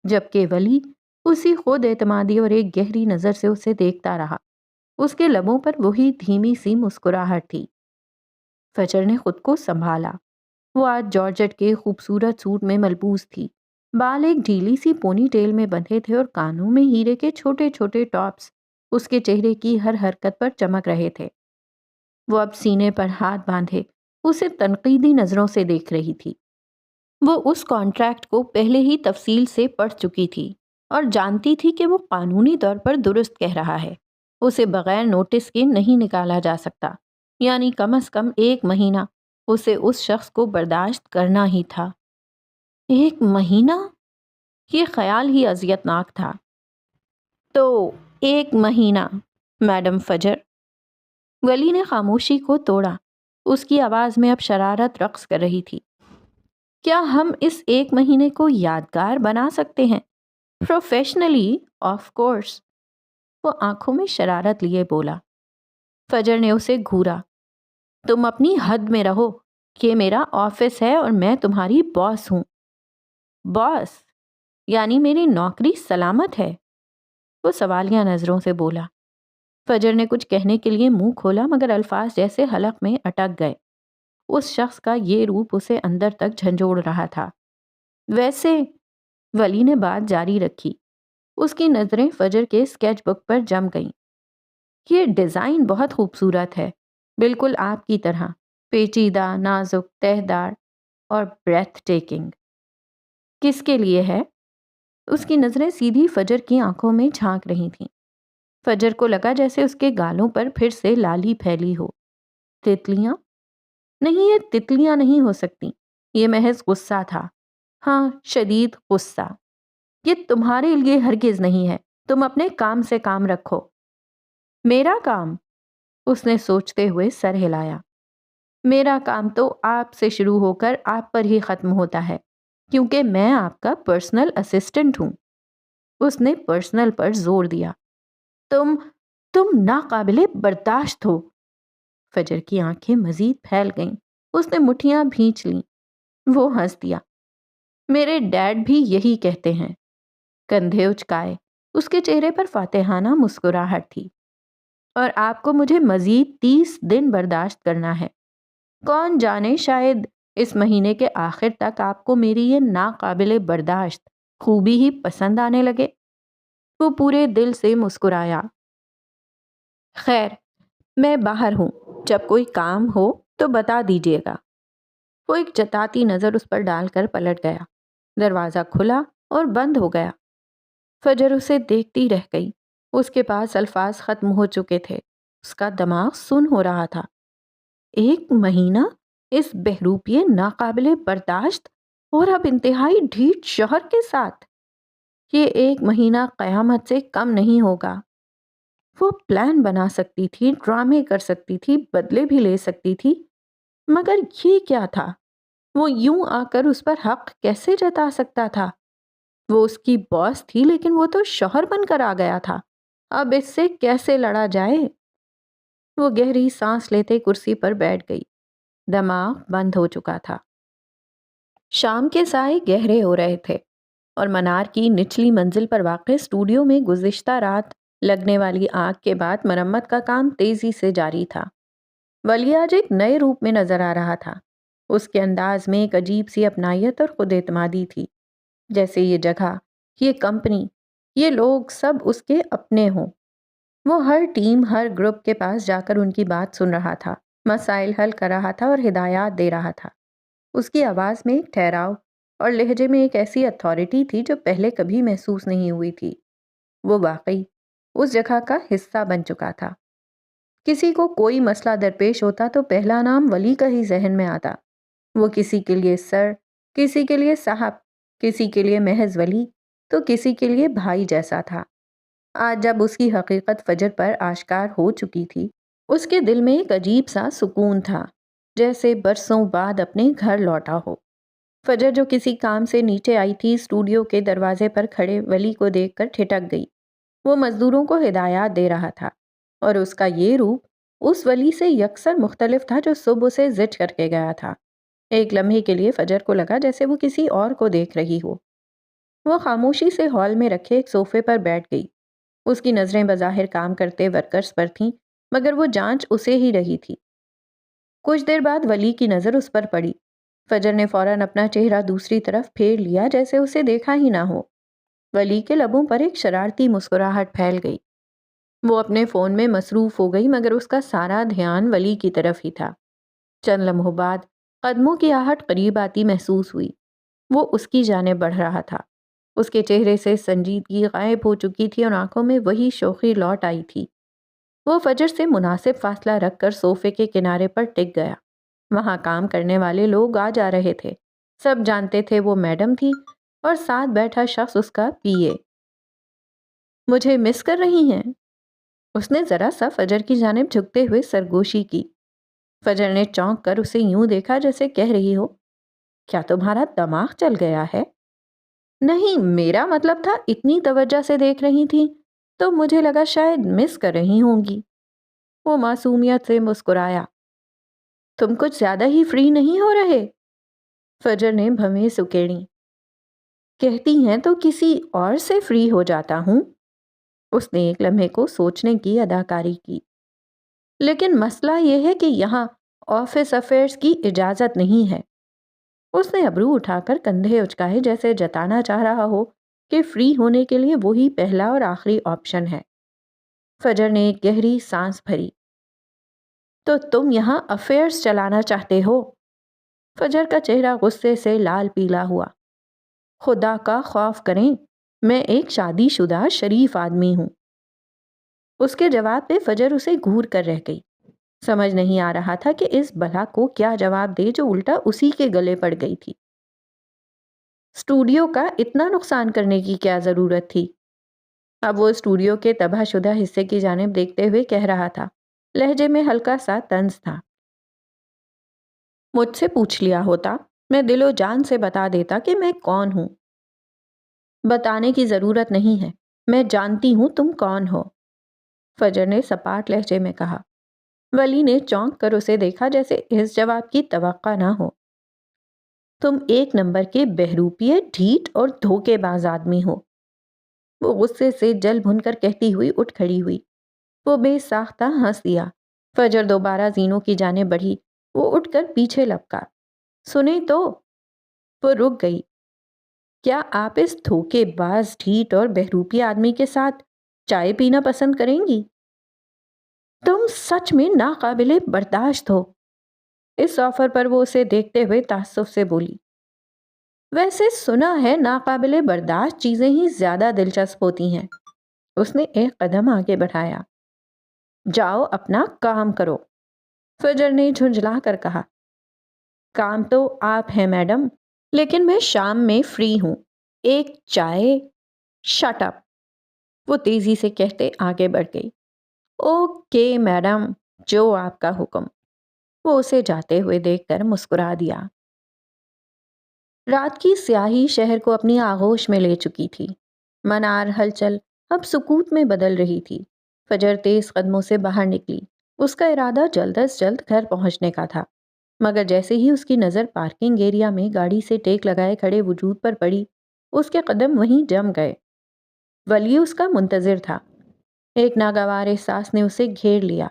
جبکہ ولی اسی خود اعتمادی اور ایک گہری نظر سے اسے دیکھتا رہا۔ اس کے لبوں پر وہی دھیمی سی مسکراہٹ تھی۔ فجر نے خود کو سنبھالا۔ وہ آج جارجٹ کے خوبصورت سوٹ میں ملبوس تھی۔ بال ایک ڈھیلی سی پونی ٹیل میں بندھے تھے اور کانوں میں ہیرے کے چھوٹے چھوٹے ٹاپس اس کے چہرے کی ہر حرکت پر چمک رہے تھے۔ وہ اب سینے پر ہاتھ باندھے اسے تنقیدی نظروں سے دیکھ رہی تھی۔ وہ اس کانٹریکٹ کو پہلے ہی تفصیل سے پڑھ چکی تھی اور جانتی تھی کہ وہ قانونی طور پر درست کہہ رہا ہے۔ اسے بغیر نوٹس کے نہیں نکالا جا سکتا، یعنی کم از کم 1 مہینہ اسے اس شخص کو برداشت کرنا ہی تھا۔ 1 مہینہ؟ یہ خیال ہی اذیتناک تھا۔ تو 1 مہینہ میڈم فجر۔ ولی نے خاموشی کو توڑا۔ اس کی آواز میں اب شرارت رقص کر رہی تھی۔ کیا ہم اس 1 مہینے کو یادگار بنا سکتے ہیں؟ Professionally of course. وہ آنکھوں میں شرارت لیے بولا۔ فجر نے اسے گھورا۔ تم اپنی حد میں رہو۔ یہ میرا آفس ہے اور میں تمہاری باس ہوں۔ باس؟ یعنی میری نوکری سلامت ہے؟ وہ سوالیہ نظروں سے بولا۔ فجر نے کچھ کہنے کے لیے منہ کھولا مگر الفاظ جیسے حلق میں اٹک گئے۔ اس شخص کا یہ روپ اسے اندر تک جھنجھوڑ رہا تھا۔ ویسے، ولی نے بات جاری رکھی۔ اس کی نظریں فجر کے اسکیچ بک پر جم گئیں۔ یہ ڈیزائن بہت خوبصورت ہے، بالکل آپ کی طرح، پیچیدہ، نازک، تہدار اور بریتھ ٹیکنگ۔ کس کے لیے ہے؟ اس کی نظریں سیدھی فجر کی آنکھوں میں جھانک رہی تھیں۔ فجر کو لگا جیسے اس کے گالوں پر پھر سے لالی پھیلی ہو۔ تتلیاں؟ نہیں، یہ تتلیاں نہیں ہو سکتی۔ یہ محض غصہ تھا۔ ہاں، شدید غصہ۔ یہ تمہارے لیے ہرگز نہیں ہے۔ تم اپنے کام سے کام رکھو۔ میرا کام؟ اس نے سوچتے ہوئے سر ہلایا۔ میرا کام تو آپ سے شروع ہو کر آپ پر ہی ختم ہوتا ہے، کیونکہ میں آپ کا پرسنل اسسٹنٹ ہوں۔ اس نے پرسنل پر زور دیا۔ تم ناقابل برداشت ہو۔ فجر کی آنکھیں مزید پھیل گئیں۔ اس نے مٹھیاں بھینچ لیں۔ وہ ہنس دیا۔ میرے ڈیڈ بھی یہی کہتے ہیں۔ کندھے اچکائے۔ اس کے چہرے پر فاتحانہ مسکراہٹ تھی۔ اور آپ کو مجھے مزید 30 دن برداشت کرنا ہے۔ کون جانے، شاید اس مہینے کے آخر تک آپ کو میری یہ ناقابل برداشت خوبی ہی پسند آنے لگے۔ وہ پورے دل سے مسکرایا۔ خیر، میں باہر ہوں، جب کوئی کام ہو تو بتا دیجیے گا۔ وہ ایک جتاتی نظر اس پر ڈال کر پلٹ گیا۔ دروازہ کھلا اور بند ہو گیا۔ فجر اسے دیکھتی رہ گئی۔ اس کے پاس الفاظ ختم ہو چکے تھے۔ اس کا دماغ سن ہو رہا تھا۔ 1 مہینہ اس بہروپیے ناقابل برداشت اور اب انتہائی ڈھیٹ شوہر کے ساتھ؟ یہ 1 مہینہ قیامت سے کم نہیں ہوگا۔ وہ پلان بنا سکتی تھی، ڈرامے کر سکتی تھی، بدلے بھی لے سکتی تھی، مگر یہ کیا تھا؟ وہ یوں آ کر اس پر حق کیسے جتا سکتا تھا؟ وہ اس کی باس تھی لیکن وہ تو شوہر بن کر آ گیا تھا۔ اب اس سے کیسے لڑا جائے؟ وہ گہری سانس لیتے کرسی پر بیٹھ گئی۔ دماغ بند ہو چکا تھا۔ شام کے سائے گہرے ہو رہے تھے اور منار کی نچلی منزل پر واقع اسٹوڈیو میں گزشتہ رات لگنے والی آگ کے بعد مرمت کا کام تیزی سے جاری تھا۔ ولی آج ایک نئے روپ میں نظر آ رہا تھا۔ اس کے انداز میں ایک عجیب سی اپنائیت اور خود اعتمادی تھی، جیسے یہ جگہ، یہ کمپنی، یہ لوگ سب اس کے اپنے ہوں۔ وہ ہر ٹیم، ہر گروپ کے پاس جا کر ان کی بات سن رہا تھا، مسائل حل کر رہا تھا اور ہدایات دے رہا تھا۔ اس کی آواز میں ایک ٹھہراؤ اور لہجے میں ایک ایسی اتھارٹی تھی جو پہلے کبھی محسوس نہیں ہوئی تھی۔ وہ واقعی اس جگہ کا حصہ بن چکا تھا۔ کسی کو کوئی مسئلہ درپیش ہوتا تو پہلا نام ولی کا ہی ذہن میں آتا۔ وہ کسی کے لیے سر، کسی کے لیے صاحب، کسی کے لیے محض ولی، تو کسی کے لیے بھائی جیسا تھا۔ آج جب اس کی حقیقت فجر پر آشکار ہو چکی تھی، اس کے دل میں ایک عجیب سا سکون تھا، جیسے برسوں بعد اپنے گھر لوٹا ہو۔ فجر جو کسی کام سے نیچے آئی تھی، اسٹوڈیو کے دروازے پر کھڑے ولی کو دیکھ کر ٹھٹک گئی۔ وہ مزدوروں کو ہدایات دے رہا تھا، اور اس کا یہ روپ اس ولی سے یکسر مختلف تھا جو صبح اسے زچ کر کے گیا تھا۔ ایک لمحے کے لیے فجر کو لگا جیسے وہ کسی اور کو دیکھ رہی ہو۔ وہ خاموشی سے ہال میں رکھے ایک صوفے پر بیٹھ گئی۔ اس کی نظریں بظاہر کام کرتے ورکرز پر تھیں، مگر وہ جانچ اسے ہی رہی تھی۔ کچھ دیر بعد ولی کی نظر اس پر پڑی۔ فجر نے فوراً اپنا چہرہ دوسری طرف پھیر لیا جیسے اسے دیکھا ہی نہ ہو۔ ولی کے لبوں پر ایک شرارتی مسکراہٹ پھیل گئی۔ وہ اپنے فون میں مصروف ہو گئی، مگر اس کا سارا دھیان ولی کی طرف ہی تھا۔ چند لمحوں بعد قدموں کی آہٹ قریب آتی محسوس ہوئی۔ وہ اس کی جانب بڑھ رہا تھا۔ اس کے چہرے سے سنجیدگی غائب ہو چکی تھی اور آنکھوں میں وہی شوخی لوٹ آئی تھی۔ وہ فجر سے مناسب فاصلہ رکھ کر صوفے کے کنارے پر ٹک گیا۔ وہاں کام کرنے والے لوگ آ جا رہے تھے۔ سب جانتے تھے وہ میڈم تھی اور ساتھ بیٹھا شخص اس کا پی اے۔ مجھے مس کر رہی ہیں؟ اس نے ذرا سا فجر کی جانب جھکتے ہوئے سرگوشی کی۔ فجر نے چونک کر اسے یوں دیکھا جیسے کہہ رہی ہو، کیا تمہارا دماغ چل گیا ہے؟ نہیں، میرا مطلب تھا اتنی توجہ سے دیکھ رہی تھی تو مجھے لگا شاید مس کر رہی ہوں گی۔ وہ معصومیت سے مسکرایا۔ تم کچھ زیادہ ہی فری نہیں ہو رہے؟ فجر نے بھویں سکیڑی۔ کہتی ہیں تو کسی اور سے فری ہو جاتا ہوں۔ اس نے ایک لمحے کو سوچنے کی اداکاری کی۔ لیکن مسئلہ یہ ہے کہ یہاں آفس افیئرز کی اجازت نہیں ہے۔ اس نے ابرو اٹھا کر کندھے اچکائے جیسے جتانا چاہ رہا ہو کہ فری ہونے کے لیے وہی پہلا اور آخری آپشن ہے۔ فجر نے ایک گہری سانس بھری۔ تو تم یہاں افیئرز چلانا چاہتے ہو؟ فجر کا چہرہ غصے سے لال پیلا ہوا۔ خدا کا خوف کریں، میں ایک شادی شدہ شریف آدمی ہوں۔ اس کے جواب پہ فجر اسے گھور کر رہ گئی۔ سمجھ نہیں آ رہا تھا کہ اس بلا کو کیا جواب دے جو الٹا اسی کے گلے پڑ گئی تھی۔ اسٹوڈیو کا اتنا نقصان کرنے کی کیا ضرورت تھی؟ اب وہ اسٹوڈیو کے تباہ شدہ حصے کی جانب دیکھتے ہوئے کہہ رہا تھا، لہجے میں ہلکا سا طنز تھا۔ مجھ سے پوچھ لیا ہوتا، میں دل و جان سے بتا دیتا کہ میں کون ہوں۔ بتانے کی ضرورت نہیں ہے، میں جانتی ہوں تم کون ہو، فجر نے سپاٹ لہجے میں کہا۔ ولی نے چونک کر اسے دیکھا جیسے اس جواب کی توقع نہ ہو۔ تم ایک نمبر کے بہروپیے، ڈھیٹ اور دھوکے باز آدمی ہو، وہ غصے سے جل بھن کر کہتی ہوئی اٹھ کھڑی ہوئی۔ وہ بے ساختہ ہنس دیا۔ فجر دوبارہ زینوں کی جانب بڑھی۔ وہ اٹھ کر پیچھے لپکا۔ سنیں تو؟ وہ رک گئی۔ کیا آپ اس دھوکے باز، ڈھیٹ اور بہروپی آدمی کے ساتھ چائے پینا پسند کریں گی؟ تم سچ میں ناقابل برداشت ہو۔ اس آفر پر وہ اسے دیکھتے ہوئے تعصب سے بولی۔ ویسے سنا ہے ناقابل برداشت چیزیں ہی زیادہ دلچسپ ہوتی ہیں۔ اس نے ایک قدم آگے بڑھایا۔ جاؤ اپنا کام کرو، فجر نے جھنجھلا کر کہا۔ کام تو آپ ہیں میڈم، لیکن میں شام میں فری ہوں۔ ایک چائے؟ شٹ اپ، وہ تیزی سے کہتے آگے بڑھ گئی۔ اوکے میڈم، جو آپ کا حکم۔ وہ اسے جاتے ہوئے دیکھ کر مسکرا دیا۔ رات کی سیاہی شہر کو اپنی آغوش میں لے چکی تھی۔ منار ہلچل اب سکوت میں بدل رہی تھی۔ فجر تیز قدموں سے باہر نکلی۔ اس کا ارادہ جلد از جلد گھر پہنچنے کا تھا، مگر جیسے ہی اس کی نظر پارکنگ ایریا میں گاڑی سے ٹیک لگائے کھڑے وجود پر پڑی، اس کے قدم وہیں جم گئے۔ ولی اس کا منتظر تھا۔ ایک ناگوار احساس نے اسے گھیر لیا۔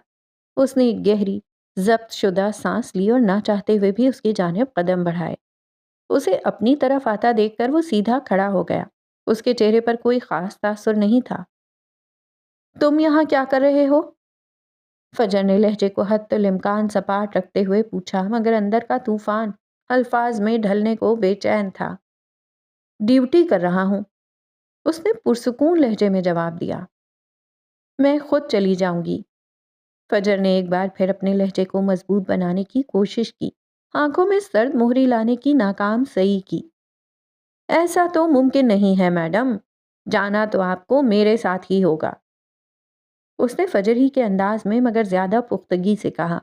اس نے ایک گہری ضبط شدہ سانس لی اور نہ چاہتے ہوئے بھی اس کی جانب قدم بڑھائے۔ اسے اپنی طرف آتا دیکھ کر وہ سیدھا کھڑا ہو گیا۔ اس کے چہرے پر کوئی خاص تاثر نہیں تھا۔ تم یہاں کیا کر رہے ہو؟ فجر نے لہجے کو حد الامکان سپاٹ رکھتے ہوئے پوچھا، مگر اندر کا طوفان الفاظ میں ڈھلنے کو بے چین تھا۔ ڈیوٹی کر رہا ہوں، اس نے پرسکون لہجے میں جواب دیا۔ میں خود چلی جاؤں گی۔ فجر نے ایک بار پھر اپنے لہجے کو مضبوط بنانے کی کوشش کی، آنکھوں میں سرد مہری لانے کی ناکام سعی کی۔ ایسا تو ممکن نہیں ہے میڈم، جانا تو آپ کو میرے ساتھ ہی ہوگا۔ اس نے فجر ہی کے انداز میں مگر زیادہ پختگی سے کہا۔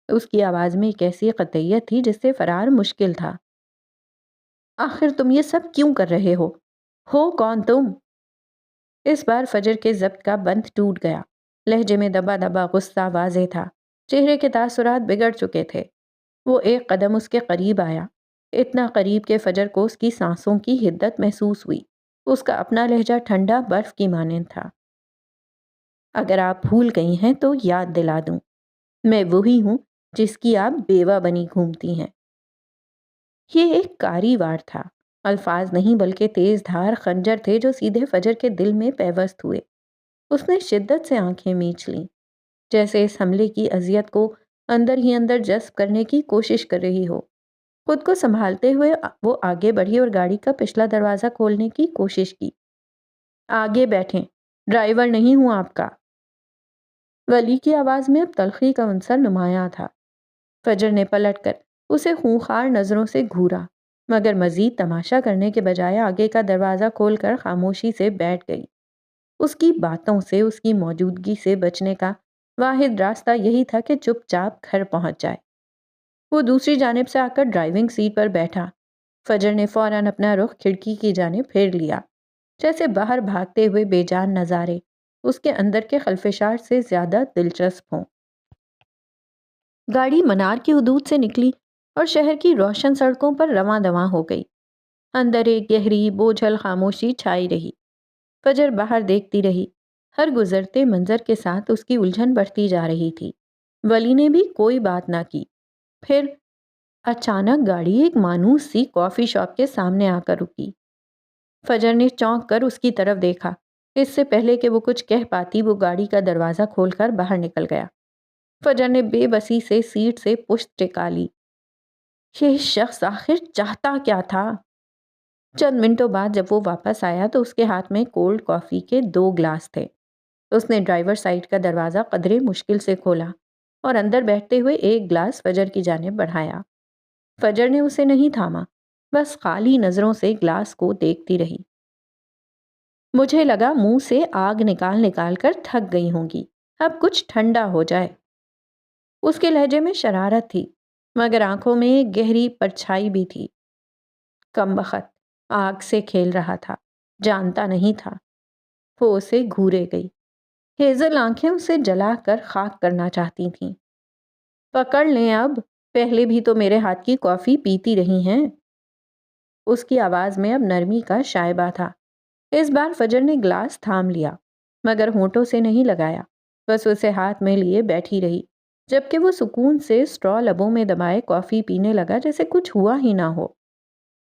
اس کی آواز میں ایک ایسی قطعیت تھی جس سے فرار مشکل تھا۔ آخر تم یہ سب کیوں کر رہے ہو کون تم؟ اس بار فجر کے ضبط کا بند ٹوٹ گیا۔ لہجے میں دبا دبا غصہ واضح تھا، چہرے کے تاثرات بگڑ چکے تھے۔ وہ ایک قدم اس کے قریب آیا، اتنا قریب کہ فجر کو اس کی سانسوں کی حدت محسوس ہوئی۔ اس کا اپنا لہجہ ٹھنڈا برف کی مانند تھا۔ اگر آپ بھول گئی ہیں تو یاد دلا دوں، میں وہی ہوں جس کی آپ بیوہ بنی گھومتی ہیں۔ یہ ایک کاری وار تھا، الفاظ نہیں بلکہ تیز دھار خنجر تھے جو سیدھے فجر کے دل میں پیوست ہوئے۔ اس نے شدت سے آنکھیں میچ لیں، جیسے اس حملے کی اذیت کو اندر ہی اندر جذب کرنے کی کوشش کر رہی ہو۔ خود کو سنبھالتے ہوئے وہ آگے بڑھی اور گاڑی کا پچھلا دروازہ کھولنے کی کوشش کی۔ آگے بیٹھیں، ڈرائیور نہیں ہوں آپ کا۔ ولی کی آواز میں اب تلخی کا عنصر نمایاں تھا۔ فجر نے پلٹ کر اسے خونخوار نظروں سے گھورا، مگر مزید تماشا کرنے کے بجائے آگے کا دروازہ کھول کر خاموشی سے بیٹھ گئی۔ اس کی باتوں سے، اس کی موجودگی سے بچنے کا واحد راستہ یہی تھا کہ چپ چاپ گھر پہنچ جائے۔ وہ دوسری جانب سے آ کر ڈرائیونگ سیٹ پر بیٹھا۔ فجر نے فوراً اپنا رخ کھڑکی کی جانب پھیر لیا، جیسے باہر بھاگتے ہوئے بے جان نظارے اس کے اندر کے خلفشار سے زیادہ دلچسپ ہوں۔ گاڑی منار کی حدود سے نکلی اور شہر کی روشن سڑکوں پر رواں دواں ہو گئی۔ اندر ایک گہری بوجھل خاموشی چھائی رہی۔ فجر باہر دیکھتی رہی، ہر گزرتے منظر کے ساتھ اس کی الجھن بڑھتی جا رہی تھی۔ ولی نے بھی کوئی بات نہ کی۔ پھر اچانک گاڑی ایک مانوس سی کافی شاپ کے سامنے آ کر رکی۔ فجر نے چونک کر اس کی طرف دیکھا۔ اس سے پہلے کہ وہ کچھ کہہ پاتی وہ گاڑی کا دروازہ کھول کر باہر نکل گیا۔ فجر نے بے بسی سے سیٹ سے پشت ٹکا لی۔ یہ شخص آخر چاہتا کیا تھا؟ چند منٹوں بعد جب وہ واپس آیا تو اس کے ہاتھ میں کولڈ کافی کے 2 گلاس تھے۔ اس نے ڈرائیور سائیڈ کا دروازہ قدرے مشکل سے کھولا اور اندر بیٹھتے ہوئے ایک گلاس فجر کی جانب بڑھایا۔ فجر نے اسے نہیں تھاما، بس خالی نظروں سے گلاس کو دیکھتی رہی۔ مجھے لگا منہ سے آگ نکال نکال کر تھک گئی ہوں گی، اب کچھ ٹھنڈا ہو جائے۔ اس کے لہجے میں شرارت تھی، مگر آنکھوں میں ایک گہری پرچھائی بھی تھی۔ کم بخت آگ سے کھیل رہا تھا، جانتا نہیں تھا۔ وہ اسے گھورے گئی۔ ہیزل آنکھیں اسے جلا کر خاک کرنا چاہتی تھیں۔ پکڑ لیں اب، پہلے بھی تو میرے ہاتھ کی کافی پیتی رہی ہیں۔ اس کی آواز میں اب نرمی کا شائبہ تھا۔ اس بار فجر نے گلاس تھام لیا، مگر ہونٹوں سے نہیں لگایا، بس اسے ہاتھ میں لیے بیٹھی رہی، جبکہ وہ سکون سے اسٹرا لبوں میں دبائے کافی پینے لگا جیسے کچھ ہوا ہی نہ ہو۔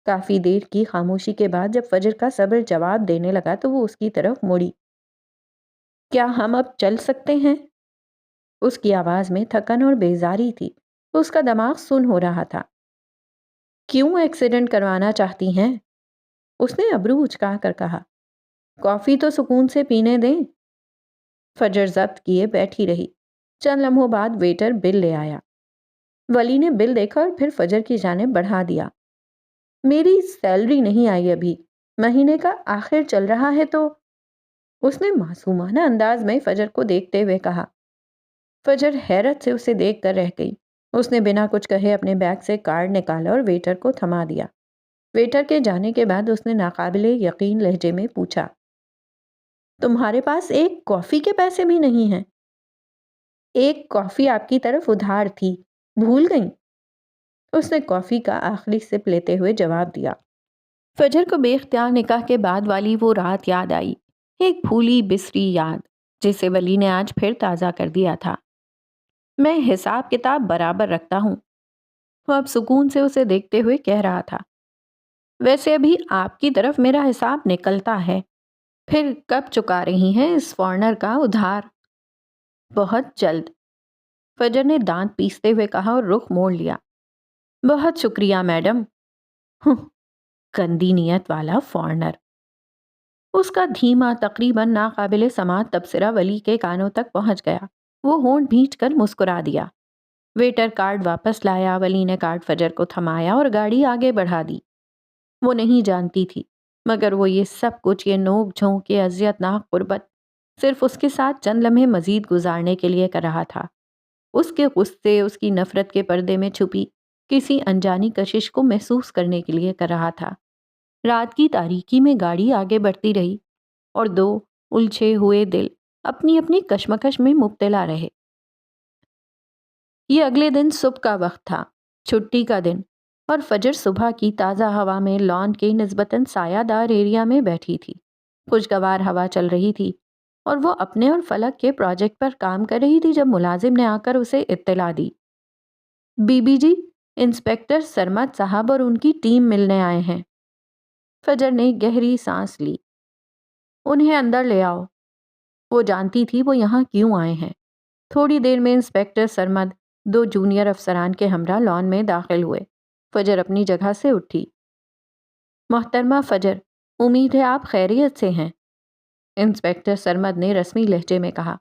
کافی دیر کی خاموشی کے بعد جب فجر کا صبر جواب دینے لگا تو وہ اس کی طرف مڑی۔ کیا ہم اب چل سکتے ہیں؟ اس کی آواز میں تھکن اور بیزاری تھی، اس کا دماغ سن ہو رہا تھا۔ کیوں ایکسیڈنٹ کروانا چاہتی ہیں؟ اس نے ابرو اچکا کر کہا۔ کافی تو سکون سے پینے دیں۔ فجر ضبط کیے بیٹھی رہی۔ چند لمحوں بعد ویٹر بل لے آیا۔ ولی نے بل دیکھا اور پھر فجر کی جانب بڑھا دیا۔ میری سیلری نہیں آئی ابھی، مہینے کا آخر چل رہا ہے تو۔ اس نے معصومانہ انداز میں فجر کو دیکھتے ہوئے کہا۔ فجر حیرت سے اسے دیکھ کر رہ گئی۔ اس نے بنا کچھ کہے اپنے بیگ سے کارڈ نکالا اور ویٹر کو تھما دیا۔ ویٹر کے جانے کے بعد اس نے ناقابل یقین لہجے میں پوچھا، تمہارے پاس ایک کافی کے پیسے بھی نہیں ہیں؟ ایک کافی آپ کی طرف ادھار تھی، بھول گئیں؟ اس نے کافی کا آخری سپ لیتے ہوئے جواب دیا۔ فجر کو بے اختیار نکاح کے بعد والی وہ رات یاد آئی، ایک بھولی بسری یاد جسے ولی نے آج پھر تازہ کر دیا تھا۔ میں حساب کتاب برابر رکھتا ہوں، وہ اب سکون سے اسے دیکھتے ہوئے کہہ رہا تھا۔ ویسے ابھی آپ کی طرف میرا حساب نکلتا ہے، پھر کب چکا رہی ہیں اس فورنر کا ادھار؟ بہت جلد، فجر نے دانت پیستے ہوئے کہا اور رخ موڑ لیا۔ بہت شکریہ میڈم۔ گندی نیت والا فورنر۔ اس کا دھیما تقریباً ناقابل سماعت تبصرہ ولی کے کانوں تک پہنچ گیا۔ وہ ہونٹ بھینچ کر مسکرا دیا۔ ویٹر کارڈ واپس لایا، ولی نے کارڈ فجر کو تھمایا اور گاڑی آگے بڑھا دی۔ وہ نہیں جانتی تھی، مگر وہ یہ سب کچھ، یہ نوک جھونک، یہ اذیت ناک قربت، صرف اس کے ساتھ چند لمحے مزید گزارنے کے لیے کر رہا تھا۔ اس کے غصے، اس کی نفرت کے پردے میں چھپی کسی انجانی کشش کو محسوس کرنے کے لیے کر رہا تھا۔ رات کی تاریکی میں گاڑی آگے بڑھتی رہی اور دو الجھے ہوئے دل اپنی اپنی کشمکش میں مبتلا رہے۔ یہ اگلے دن صبح کا وقت تھا، چھٹی کا دن، اور فجر صبح کی تازہ ہوا میں لان کے نسبتاً سایہ دار ایریا میں بیٹھی تھی۔ خوشگوار ہوا چل رہی تھی اور وہ اپنے اور فلک کے پروجیکٹ پر کام کر رہی تھی جب ملازم نے آ کر اسے اطلاع دی۔ بی بی جی، انسپیکٹر سرمد صاحب اور ان کی ٹیم ملنے آئے ہیں۔ فجر نے گہری سانس لی۔ انہیں اندر لے آؤ۔ وہ جانتی تھی وہ یہاں کیوں آئے ہیں۔ تھوڑی دیر میں انسپیکٹر سرمد دو جونیئر افسران کے ہمراہ لان میں داخل ہوئے۔ فجر اپنی جگہ سے اٹھی۔ محترمہ فجر، امید ہے آپ خیریت سے ہیں؟ انسپیکٹر سرمد نے رسمی لہجے میں کہا۔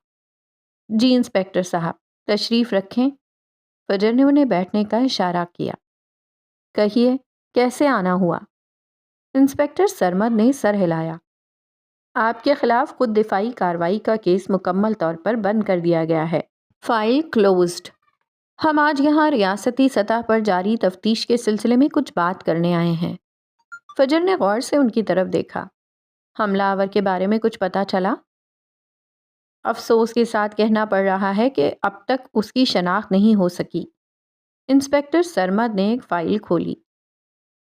جی انسپیکٹر صاحب، تشریف رکھیں۔ فجر نے انہیں بیٹھنے کا اشارہ کیا۔ کہیے، کیسے آنا ہوا؟ انسپیکٹر سرمد نے سر ہلایا۔ آپ کے خلاف خود دفاعی کارروائی کا کیس مکمل طور پر بند کر دیا گیا ہے، فائل کلوزڈ۔ ہم آج یہاں ریاستی سطح پر جاری تفتیش کے سلسلے میں کچھ بات کرنے آئے ہیں۔ فجر نے غور سے ان کی طرف دیکھا۔ حملہ آور کے بارے میں کچھ پتہ چلا؟ افسوس کے ساتھ کہنا پڑ رہا ہے کہ اب تک اس کی شناخت نہیں ہو سکی۔ انسپیکٹر سرمد نے ایک فائل کھولی۔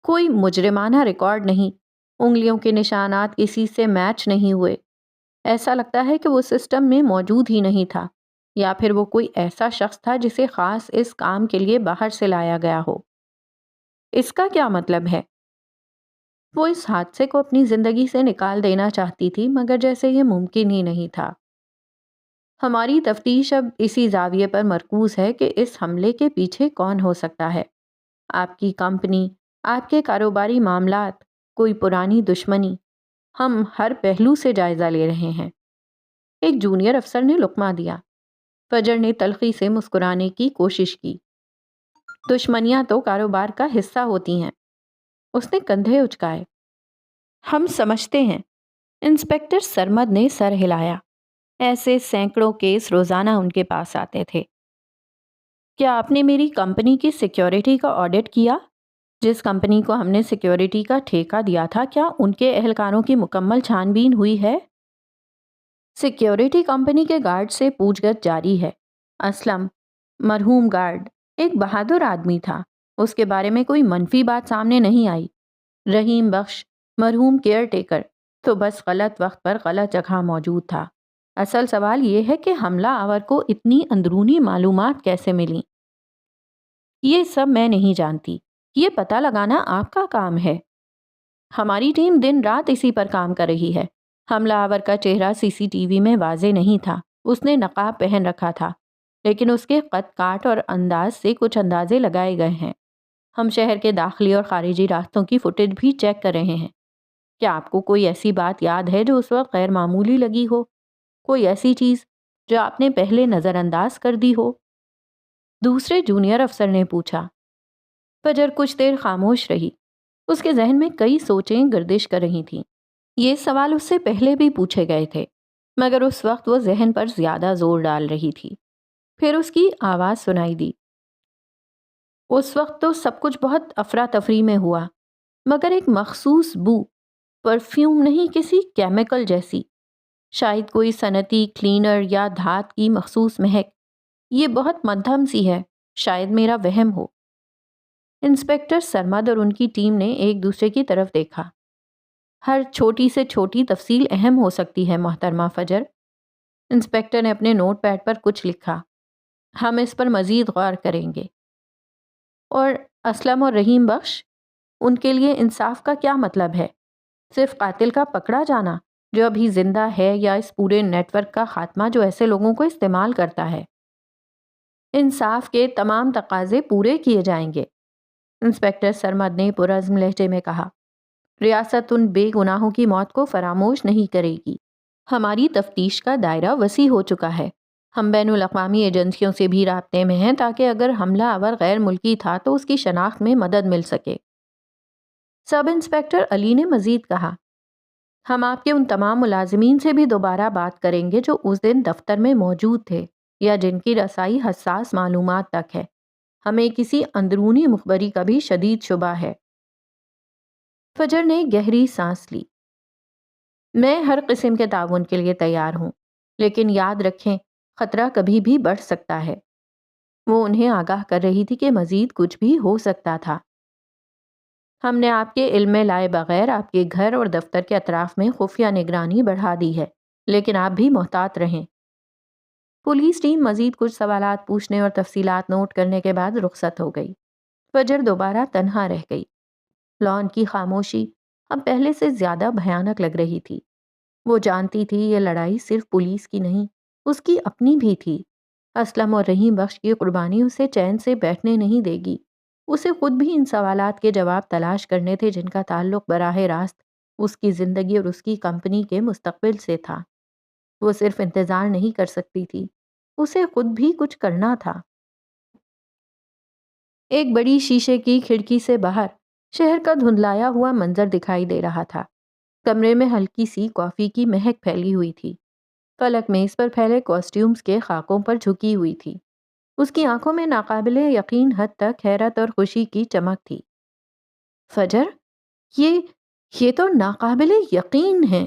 کوئی مجرمانہ ریکارڈ نہیں، انگلیوں کے نشانات کسی سے میچ نہیں ہوئے۔ ایسا لگتا ہے کہ وہ سسٹم میں موجود ہی نہیں تھا، یا پھر وہ کوئی ایسا شخص تھا جسے خاص اس کام کے لیے باہر سے لایا گیا ہو۔ اس کا کیا مطلب ہے؟ وہ اس حادثے کو اپنی زندگی سے نکال دینا چاہتی تھی، مگر جیسے یہ ممکن ہی نہیں تھا۔ ہماری تفتیش اب اسی زاویے پر مرکوز ہے کہ اس حملے کے پیچھے کون ہو سکتا ہے۔ آپ کی کمپنی، آپ کے کاروباری معاملات، کوئی پرانی دشمنی، ہم ہر پہلو سے جائزہ لے رہے ہیں۔ ایک جونیئر افسر نے لقمہ دیا۔ فجر نے تلخی سے مسکرانے کی کوشش کی۔ دشمنیاں تو کاروبار کا حصہ ہوتی ہیں۔ اس نے کندھے اچکائے۔ ہم سمجھتے ہیں۔ انسپیکٹر سرمد نے سر ہلایا۔ ایسے سینکڑوں کیس روزانہ ان کے پاس آتے تھے۔ کیا آپ نے میری کمپنی کی سیکیورٹی کا آڈٹ کیا؟ جس کمپنی کو ہم نے سیکیورٹی کا ٹھیکہ دیا تھا، کیا ان کے اہلکاروں کی مکمل چھان بین ہوئی ہے؟ سیکیورٹی کمپنی کے گارڈ سے پوچھ گچھ جاری ہے۔ اسلم، مرحوم گارڈ، ایک بہادر آدمی تھا، اس کے بارے میں کوئی منفی بات سامنے نہیں آئی۔ رحیم بخش، مرحوم کیئر ٹیکر، تو بس غلط وقت پر غلط جگہ موجود تھا۔ اصل سوال یہ ہے کہ حملہ آور کو اتنی اندرونی معلومات کیسے ملیں؟ یہ سب میں نہیں جانتی، یہ پتہ لگانا آپ کا کام ہے۔ ہماری ٹیم دن رات اسی پر کام کر رہی ہے۔ حملہ آور کا چہرہ سی سی ٹی وی میں واضح نہیں تھا، اس نے نقاب پہن رکھا تھا، لیکن اس کے قد کاٹ اور انداز سے کچھ اندازے لگائے گئے ہیں۔ ہم شہر کے داخلی اور خارجی راستوں کی فوٹیج بھی چیک کر رہے ہیں۔ کیا آپ کو کوئی ایسی بات یاد ہے جو اس وقت غیر معمولی لگی ہو؟ کوئی ایسی چیز جو آپ نے پہلے نظر انداز کر دی ہو؟ دوسرے جونیئر افسر نے پوچھا۔ فجر کچھ دیر خاموش رہی۔ اس کے ذہن میں کئی سوچیں گردش کر رہی تھیں۔ یہ سوال اس سے پہلے بھی پوچھے گئے تھے، مگر اس وقت وہ ذہن پر زیادہ زور ڈال رہی تھی۔ پھر اس کی آواز سنائی دی۔ اس وقت تو سب کچھ بہت افراتفری میں ہوا، مگر ایک مخصوص بو، پرفیوم نہیں، کسی کیمیکل جیسی، شاید کوئی صنعتی کلینر یا دھات کی مخصوص مہک، یہ بہت مدھم سی ہے، شاید میرا وہم ہو۔ انسپکٹر سرمد اور ان کی ٹیم نے ایک دوسرے کی طرف دیکھا۔ ہر چھوٹی سے چھوٹی تفصیل اہم ہو سکتی ہے محترمہ فجر۔ انسپکٹر نے اپنے نوٹ پیڈ پر کچھ لکھا۔ ہم اس پر مزید غور کریں گے۔ اور اسلم اور رحیم بخش، ان کے لیے انصاف کا کیا مطلب ہے؟ صرف قاتل کا پکڑا جانا جو ابھی زندہ ہے، یا اس پورے نیٹ ورک کا خاتمہ جو ایسے لوگوں کو استعمال کرتا ہے؟ انصاف کے تمام تقاضے پورے کیے جائیں گے، انسپکٹر سرمد نے پرعزم لہجے میں کہا۔ ریاست ان بے گناہوں کی موت کو فراموش نہیں کرے گی۔ ہماری تفتیش کا دائرہ وسیع ہو چکا ہے۔ ہم بین الاقوامی ایجنسیوں سے بھی رابطے میں ہیں تاکہ اگر حملہ آور غیر ملکی تھا تو اس کی شناخت میں مدد مل سکے۔ سب انسپکٹر علی نے مزید کہا، ہم آپ کے ان تمام ملازمین سے بھی دوبارہ بات کریں گے جو اس دن دفتر میں موجود تھے یا جن کی رسائی حساس معلومات تک ہے۔ ہمیں کسی اندرونی مخبری کا بھی شدید شبہ ہے۔ فجر نے گہری سانس لی۔ میں ہر قسم کے تعاون کے لیے تیار ہوں، لیکن یاد رکھیں خطرہ کبھی بھی بڑھ سکتا ہے۔ وہ انہیں آگاہ کر رہی تھی کہ مزید کچھ بھی ہو سکتا تھا۔ ہم نے آپ کے علم میں لائے بغیر آپ کے گھر اور دفتر کے اطراف میں خفیہ نگرانی بڑھا دی ہے، لیکن آپ بھی محتاط رہیں۔ پولیس ٹیم مزید کچھ سوالات پوچھنے اور تفصیلات نوٹ کرنے کے بعد رخصت ہو گئی۔ فجر دوبارہ تنہا رہ گئی۔ لان کی خاموشی اب پہلے سے زیادہ بھیانک لگ رہی تھی۔ وہ جانتی تھی یہ لڑائی صرف پولیس کی نہیں، اس کی اپنی بھی تھی۔ اسلم اور رحیم بخش کی قربانی اسے چین سے بیٹھنے نہیں دے گی۔ اسے خود بھی ان سوالات کے جواب تلاش کرنے تھے جن کا تعلق براہ راست اس کی زندگی اور اس کی کمپنی کے مستقبل سے تھا۔ وہ صرف انتظار نہیں کر سکتی تھی، اسے خود بھی کچھ کرنا تھا۔ ایک بڑی شیشے کی کھڑکی سے باہر شہر کا دھندلایا ہوا منظر دکھائی دے رہا تھا۔ کمرے میں ہلکی سی کافی کی مہک پھیلی ہوئی تھی۔ فلک میز پر پھیلے کاسٹیومز کے خاکوں پر جھکی ہوئی تھی۔ اس کی آنکھوں میں ناقابل یقین حد تک حیرت اور خوشی کی چمک تھی۔ فجر، یہ تو ناقابل یقین ہے،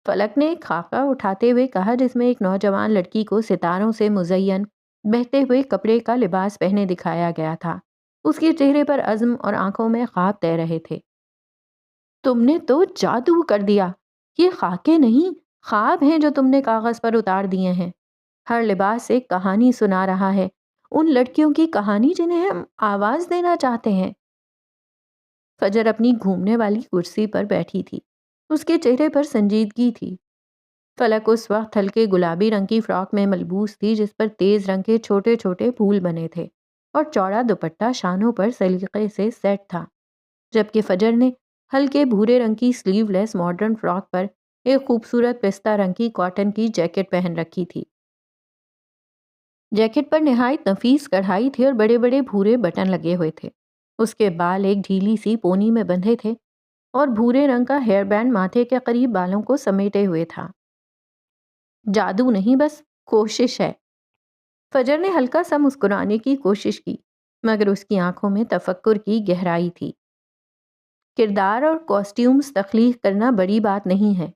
فلک نے ایک خاکہ اٹھاتے ہوئے کہا جس میں ایک نوجوان لڑکی کو ستاروں سے مزین بہتے ہوئے کپڑے کا لباس پہنے دکھایا گیا تھا۔ اس کے چہرے پر عزم اور آنکھوں میں خواب تیر رہے تھے۔ تم نے تو جادو کر دیا، یہ خاکے نہیں خواب ہیں جو تم نے کاغذ پر اتار دیے ہیں۔ ہر لباس ایک کہانی سنا رہا ہے، ان لڑکیوں کی کہانی جنہیں ہم آواز دینا چاہتے ہیں۔ فجر اپنی گھومنے والی کرسی پر بیٹھی تھی، اس کے چہرے پر سنجیدگی تھی۔ فلک اس وقت ہلکے گلابی رنگ کی فراک میں ملبوس تھی جس پر تیز رنگ کے چھوٹے چھوٹے پھول بنے تھے اور چوڑا دوپٹہ شانوں پر سلیقے سے سیٹ تھا، جبکہ فجر نے ہلکے بھورے رنگ کی سلیو لیس ماڈرن فراک پر ایک خوبصورت پستہ رنگ کی کاٹن کی جیکٹ پہن رکھی تھی۔ جیکٹ پر نہایت نفیس کڑھائی تھی اور بڑے بڑے بھورے بٹن لگے ہوئے تھے۔ اس کے بال ایک ڈھیلی سی پونی میں بندھے تھے اور بھورے رنگ کا ہیئر بینڈ ماتھے کے قریب بالوں کو سمیٹے ہوئے تھا۔ جادو نہیں، بس کوشش ہے۔ فجر نے ہلکا سا مسکرانے کی کوشش کی، مگر اس کی آنکھوں میں تفکر کی گہرائی تھی۔ کردار اور کاسٹیومز تخلیق کرنا بڑی بات نہیں ہے،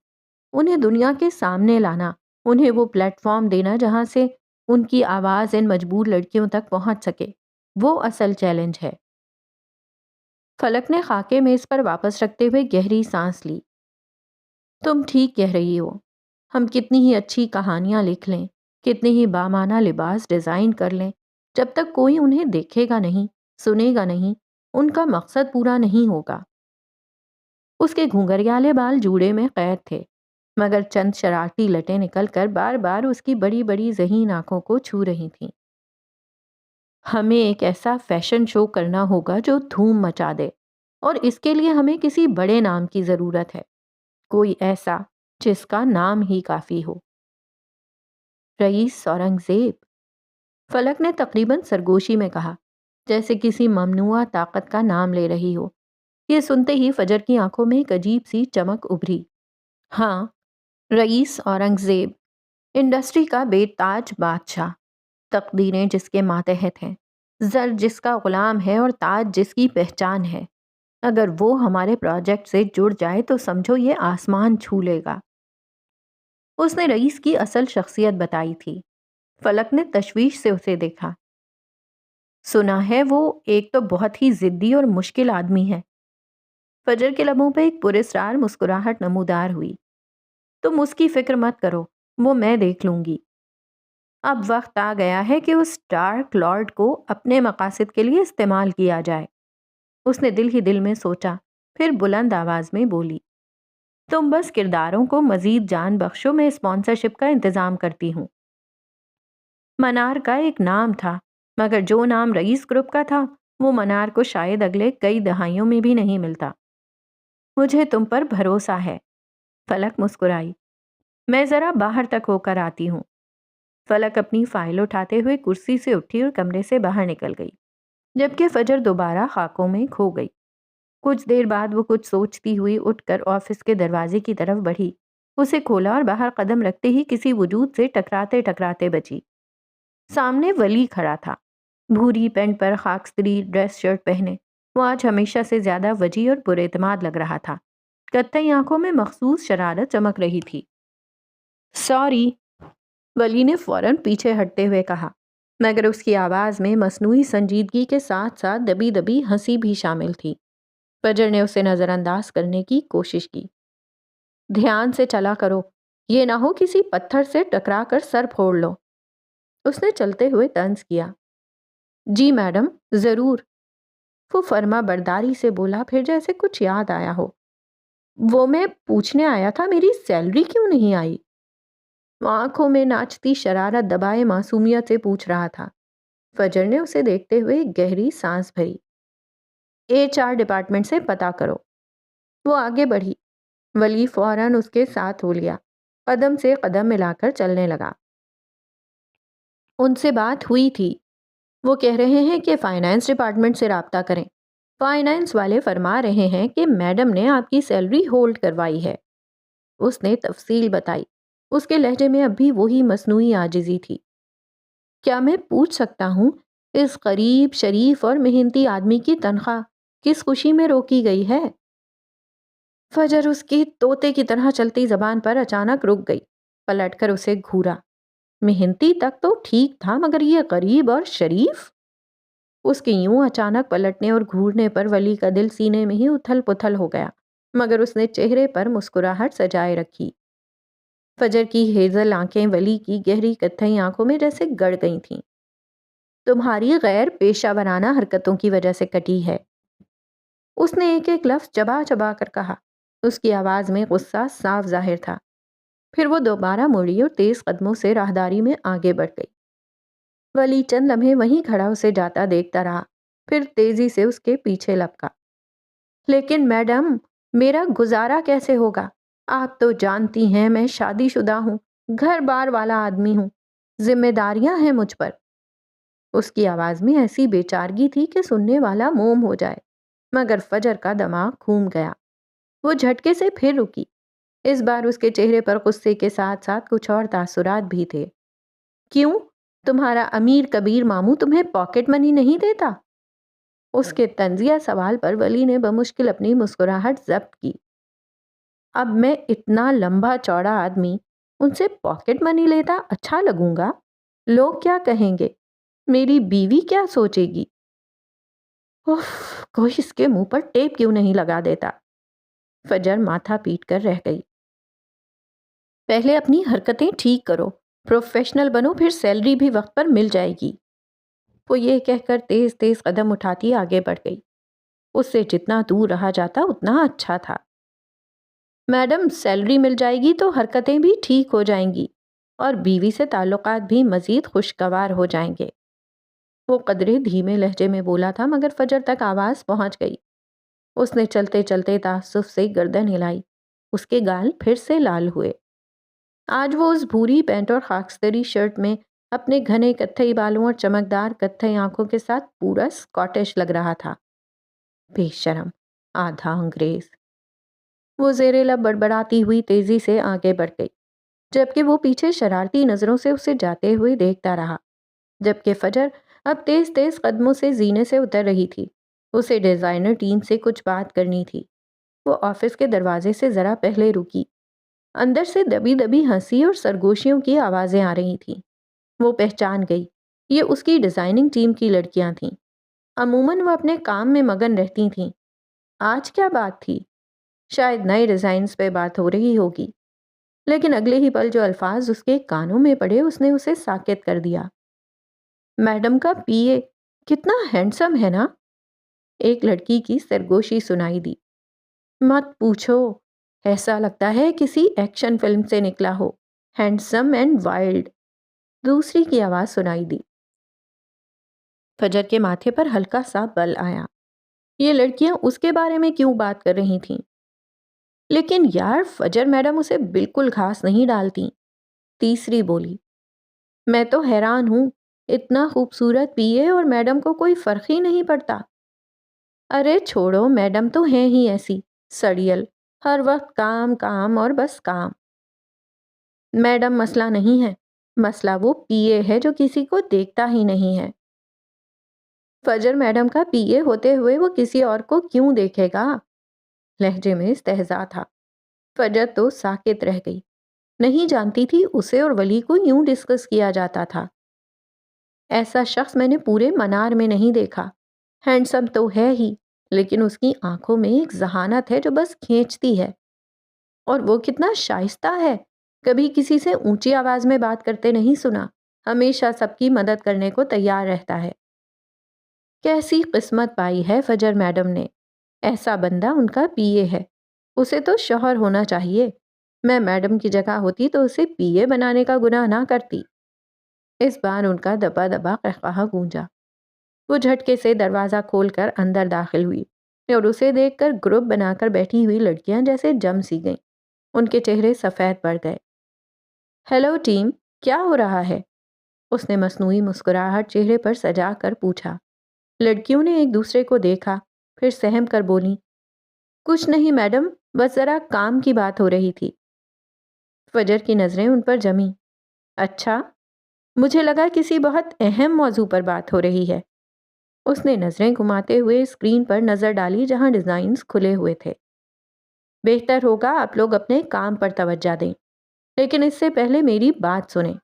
انہیں دنیا کے سامنے لانا، انہیں وہ پلیٹ فارم دینا جہاں سے ان کی آواز ان مجبور لڑکیوں تک پہنچ سکے، وہ اصل چیلنج ہے۔ فلک نے خاکے میز پر واپس رکھتے ہوئے گہری سانس لی۔ تم ٹھیک کہہ رہی ہو، ہم کتنی ہی اچھی کہانیاں لکھ لیں، کتنے ہی بامعنی لباس ڈیزائن کر لیں، جب تک کوئی انہیں دیکھے گا نہیں، سنے گا نہیں، ان کا مقصد پورا نہیں ہوگا۔ اس کے گھنگریالے بال جوڑے میں قید تھے، مگر چند شرارتی لٹیں نکل کر بار بار اس کی بڑی بڑی ذہین آنکھوں کو چھو رہی تھیں۔ ہمیں ایک ایسا فیشن شو کرنا ہوگا جو دھوم مچا دے، اور اس کے لیے ہمیں کسی بڑے نام کی ضرورت ہے، کوئی ایسا جس کا نام ہی کافی ہو۔ رئیس اورنگزیب، فلک نے تقریباً سرگوشی میں کہا، جیسے کسی ممنوعہ طاقت کا نام لے رہی ہو۔ یہ سنتے ہی فجر کی آنکھوں میں ایک عجیب سی چمک ابھری۔ ہاں، رئیس اورنگزیب، انڈسٹری کا بے تاج بادشاہ، تقدیریں جس کے ماتحت ہیں، زر جس کا غلام ہے اور تاج جس کی پہچان ہے۔ اگر وہ ہمارے پروجیکٹ سے جڑ جائے تو سمجھو یہ آسمان چھو لے گا۔ اس نے رئیس کی اصل شخصیت بتائی تھی۔ فلک نے تشویش سے اسے دیکھا۔ سنا ہے وہ ایک تو بہت ہی ضدی اور مشکل آدمی ہے۔ فجر کے لبوں پہ ایک پراسرار مسکراہٹ نمودار ہوئی۔ تم اس کی فکر مت کرو، وہ میں دیکھ لوں گی۔ اب وقت آ گیا ہے کہ اس ڈارک لارڈ کو اپنے مقاصد کے لیے استعمال کیا جائے۔ اس نے دل ہی دل میں سوچا، پھر بلند آواز میں بولی، تم بس کرداروں کو مزید جان بخشو، میں اسپانسرشپ کا انتظام کرتی ہوں۔ منار کا ایک نام تھا، مگر جو نام رئیس گروپ کا تھا وہ منار کو شاید اگلے کئی دہائیوں میں بھی نہیں ملتا۔ مجھے تم پر بھروسہ ہے۔ فلک مسکرائی۔ میں ذرا باہر تک ہو کر آتی ہوں۔ فلک اپنی فائل اٹھاتے ہوئے کرسی سے اٹھی اور کمرے سے باہر نکل گئی، جبکہ فجر دوبارہ خاکوں میں کھو گئی۔ کچھ دیر بعد وہ کچھ سوچتی ہوئی اٹھ کر آفس کے دروازے کی طرف بڑھی، اسے کھولا اور باہر قدم رکھتے ہی کسی وجود سے ٹکراتے ٹکراتے بچی۔ سامنے ولی کھڑا تھا، بھوری پینٹ پر خاکستری ڈریس شرٹ پہنے۔ وہ آج ہمیشہ سے زیادہ وجی اور پر اعتماد لگ رہا تھا۔ کتھئی آنکھوں میں مخصوص شرارت چمک رہی تھی۔ سوری، ولی نے فوراً پیچھے ہٹتے ہوئے کہا، مگر اس کی آواز میں مصنوعی سنجیدگی کے ساتھ ساتھ دبی دبی ہنسی بھی شامل تھی۔ فجر نے اسے نظر انداز کرنے کی کوشش کی۔ دھیان سے چلا کرو، یہ نہ ہو کسی پتھر سے ٹکرا کر سر پھوڑ لو۔ اس نے چلتے ہوئے طنز کیا۔ جی میڈم، ضرور، وہ فرما برداری سے بولا، پھر جیسے کچھ یاد آیا ہو۔ وہ میں پوچھنے آیا تھا، میری سیلری کیوں نہیں آئی؟ وہ آنکھوں میں ناچتی شرارت دبائے معصومیت سے پوچھ رہا تھا۔ فجر نے اسے دیکھتے ہوئے گہری سانس بھری۔ HR ڈپارٹمنٹ سے پتا کرو۔ وہ آگے بڑھی، ولی فوراً اس کے ساتھ ہو لیا، قدم سے قدم ملا کر چلنے لگا۔ ان سے بات ہوئی تھی، وہ کہہ رہے ہیں کہ فائنانس ڈپارٹمنٹ سے رابطہ کریں۔ فائنانس والے فرما رہے ہیں کہ میڈم نے آپ کی سیلری ہولڈ کروائی ہے۔ اس نے تفصیل بتائی۔ اس کے لہجے میں اب بھی وہی مصنوعی عاجزی تھی۔ کیا میں پوچھ سکتا ہوں اس غریب، شریف اور محنتی آدمی کی تنخواہ کس خوشی میں روکی گئی ہے؟ فجر اس کی طوطے کی طرح چلتی زبان پر اچانک رک گئی، پلٹ کر اسے گھورا۔ محنتی تک تو ٹھیک تھا، مگر یہ غریب اور شریف؟ اس کے یوں اچانک پلٹنے اور گھورنے پر ولی کا دل سینے میں ہی اتھل پتھل ہو گیا، مگر اس نے چہرے پر مسکراہٹ سجائے رکھی۔ فجر کی ہیزل آنکھیں ولی کی گہری کتھئی آنکھوں میں جیسے گڑ گئی تھیں۔ تمہاری غیر پیشہ ورانہ حرکتوں کی وجہ سے کٹی ہے، اس نے ایک ایک لفظ چبا چبا کر کہا۔ اس کی آواز میں غصہ صاف ظاہر تھا۔ پھر وہ دوبارہ مڑی اور تیز قدموں سے راہداری میں آگے بڑھ گئی۔ ولی چند لمحے وہیں کھڑا اسے جاتا دیکھتا رہا، پھر تیزی سے اس کے پیچھے لپکا۔ لیکن میڈم، میرا گزارا کیسے ہوگا؟ آپ تو جانتی ہیں میں شادی شدہ ہوں، گھر بار والا آدمی ہوں، ذمہ داریاں ہیں مجھ پر۔ اس کی آواز میں ایسی بے چارگی تھی کہ سننے والا موم ہو جائے، مگر فجر کا دماغ گھوم گیا۔ وہ جھٹکے سے پھر رکی۔ اس بار اس کے چہرے پر غصے کے ساتھ ساتھ کچھ اور تاثرات بھی تھے۔ کیوں؟ تمہارا امیر کبیر ماموں تمہیں پاکٹ منی نہیں دیتا؟ اس کے طنزیہ سوال پر ولی نے بمشکل اپنی مسکراہٹ ضبط کی۔ اب میں اتنا لمبا چوڑا آدمی ان سے پاکٹ منی لیتا اچھا لگوں گا؟ لوگ کیا کہیں گے؟ میری بیوی کیا سوچے گی؟ کوئی اس کے منہ پر ٹیپ کیوں نہیں لگا دیتا؟ فجر ماتھا پیٹ کر رہ گئی۔ پہلے اپنی حرکتیں ٹھیک کرو، پروفیشنل بنو، پھر سیلری بھی وقت پر مل جائے گی۔ وہ یہ کہہ کر تیز تیز قدم اٹھاتی آگے بڑھ گئی۔ اس سے جتنا دور رہا جاتا اتنا اچھا تھا۔ میڈم، سیلری مل جائے گی تو حرکتیں بھی ٹھیک ہو جائیں گی اور بیوی سے تعلقات بھی مزید خوشگوار ہو جائیں گے۔ وہ قدرے دھیمے لہجے میں بولا تھا، مگر فجر تک آواز پہنچ گئی۔ اس نے چلتے چلتے تعصب سے گردن ہلائی۔ اس کے گال پھر سے لال ہوئے۔ آج وہ اس بھوری پینٹ اور خاکستری شرٹ میں اپنے گھنے کتھئی بالوں اور چمکدار کتھئی آنکھوں کے ساتھ پورا اسکاٹش لگ رہا تھا۔ بے شرم، آدھا انگریز۔ وہ زیر لب بڑبڑاتی ہوئی تیزی سے آگے بڑھ گئی، جبکہ وہ پیچھے شرارتی نظروں سے اسے جاتے ہوئے دیکھتا رہا۔ جبکہ فجر اب تیز تیز قدموں سے زینے سے اتر رہی تھی۔ اسے ڈیزائنر ٹیم سے کچھ بات کرنی تھی۔ وہ آفس کے دروازے سے ذرا پہلے رکی۔ اندر سے دبی دبی ہنسی اور سرگوشیوں کی آوازیں آ رہی تھیں۔ وہ پہچان گئی، یہ اس کی ڈیزائننگ ٹیم کی لڑکیاں تھیں۔ عموماً وہ اپنے کام میں مگن رہتی تھیں۔ آج کیا بات تھی؟ شاید نئے ڈیزائنز پہ بات ہو رہی ہوگی، لیکن اگلے ہی پل جو الفاظ اس کے کانوں میں پڑے اس نے اسے ساکت کر دیا۔ میڈم کا پی اے کتنا ہینڈسم ہے نا؟ ایک لڑکی کی سرگوشی سنائی دی۔ مت پوچھو، ایسا لگتا ہے کسی ایکشن فلم سے نکلا ہو، ہینڈسم اینڈ وائلڈ، دوسری کی آواز سنائی دی۔ فجر کے ماتھے پر ہلکا سا بل آیا۔ یہ لڑکیاں اس کے بارے میں کیوں بات کر رہی تھیں؟ لیکن یار، فجر میڈم اسے بالکل گھاس نہیں ڈالتی، تیسری بولی۔ میں تو حیران ہوں، اتنا خوبصورت پی اے اور میڈم کو کوئی فرق ہی نہیں پڑتا۔ ارے چھوڑو، میڈم تو ہیں ہی ایسی سڑیل، ہر وقت کام کام اور بس کام۔ میڈم مسئلہ نہیں ہے، مسئلہ وہ پی اے ہے جو کسی کو دیکھتا ہی نہیں ہے۔ فجر میڈم کا پی اے ہوتے ہوئے وہ کسی اور کو کیوں دیکھے گا؟ لہجے میں استہزاء تھا۔ فجر تو ساکت رہ گئی، نہیں جانتی تھی اسے اور ولی کو یوں ڈسکس کیا جاتا تھا۔ ایسا شخص میں نے پورے منار میں نہیں دیکھا۔ ہینڈسم تو ہے ہی، لیکن اس کی آنکھوں میں ایک ذہانت ہے جو بس کھینچتی ہے۔ اور وہ کتنا شائستہ ہے، کبھی کسی سے اونچی آواز میں بات کرتے نہیں سنا، ہمیشہ سب کی مدد کرنے کو تیار رہتا ہے۔ کیسی قسمت پائی ہے فجر میڈم نے، ایسا بندہ ان کا پی اے ہے۔ اسے تو شوہر ہونا چاہیے۔ میں میڈم کی جگہ ہوتی تو اسے پی اے بنانے کا گناہ نہ کرتی۔ اس بار ان کا دبا دبا قہقہا گونجا۔ وہ جھٹکے سے دروازہ کھول کر اندر داخل ہوئی اور اسے دیکھ کر گروپ بنا کر بیٹھی ہوئی لڑکیاں جیسے جم سی گئیں۔ ان کے چہرے سفید پڑ گئے۔ ہیلو ٹیم، کیا ہو رہا ہے؟ اس نے مصنوعی مسکراہٹ چہرے پر سجا کر پوچھا۔ لڑکیوں نے ایک دوسرے کو دیکھا، پھر سہم کر بولی، کچھ نہیں میڈم، بس ذرا کام کی بات ہو رہی تھی۔ فجر کی نظریں ان پر جمیں۔ اچھا، مجھے لگا کسی بہت اہم موضوع پر بات ہو رہی ہے۔ اس نے نظریں گھماتے ہوئے اسکرین پر نظر ڈالی جہاں ڈیزائنز کھلے ہوئے تھے۔ بہتر ہوگا آپ لوگ اپنے کام پر توجہ دیں، لیکن اس سے پہلے میری بات سنیں۔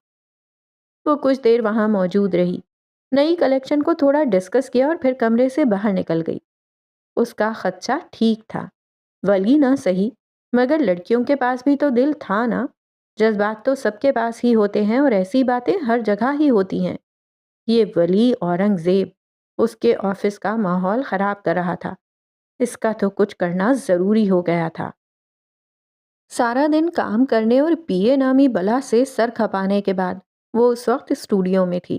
وہ کچھ دیر وہاں موجود رہی، نئی کلیکشن کو تھوڑا ڈسکس کیا اور پھر کمرے سے باہر نکل گئی۔ اس کا خدشہ ٹھیک تھا، ولی نہ صحیح، مگر لڑکیوں کے پاس بھی تو دل تھا نا۔ جذبات تو سب کے پاس ہی ہوتے ہیں اور ایسی باتیں ہر جگہ ہی ہوتی ہیں۔ یہ ولی اورنگزیب اس کے آفس کا ماحول خراب کر رہا تھا، اس کا تو کچھ کرنا ضروری ہو گیا تھا۔ سارا دن کام کرنے اور پی اے نامی بلا سے سر کھپانے کے بعد وہ اس وقت اسٹوڈیو میں تھی،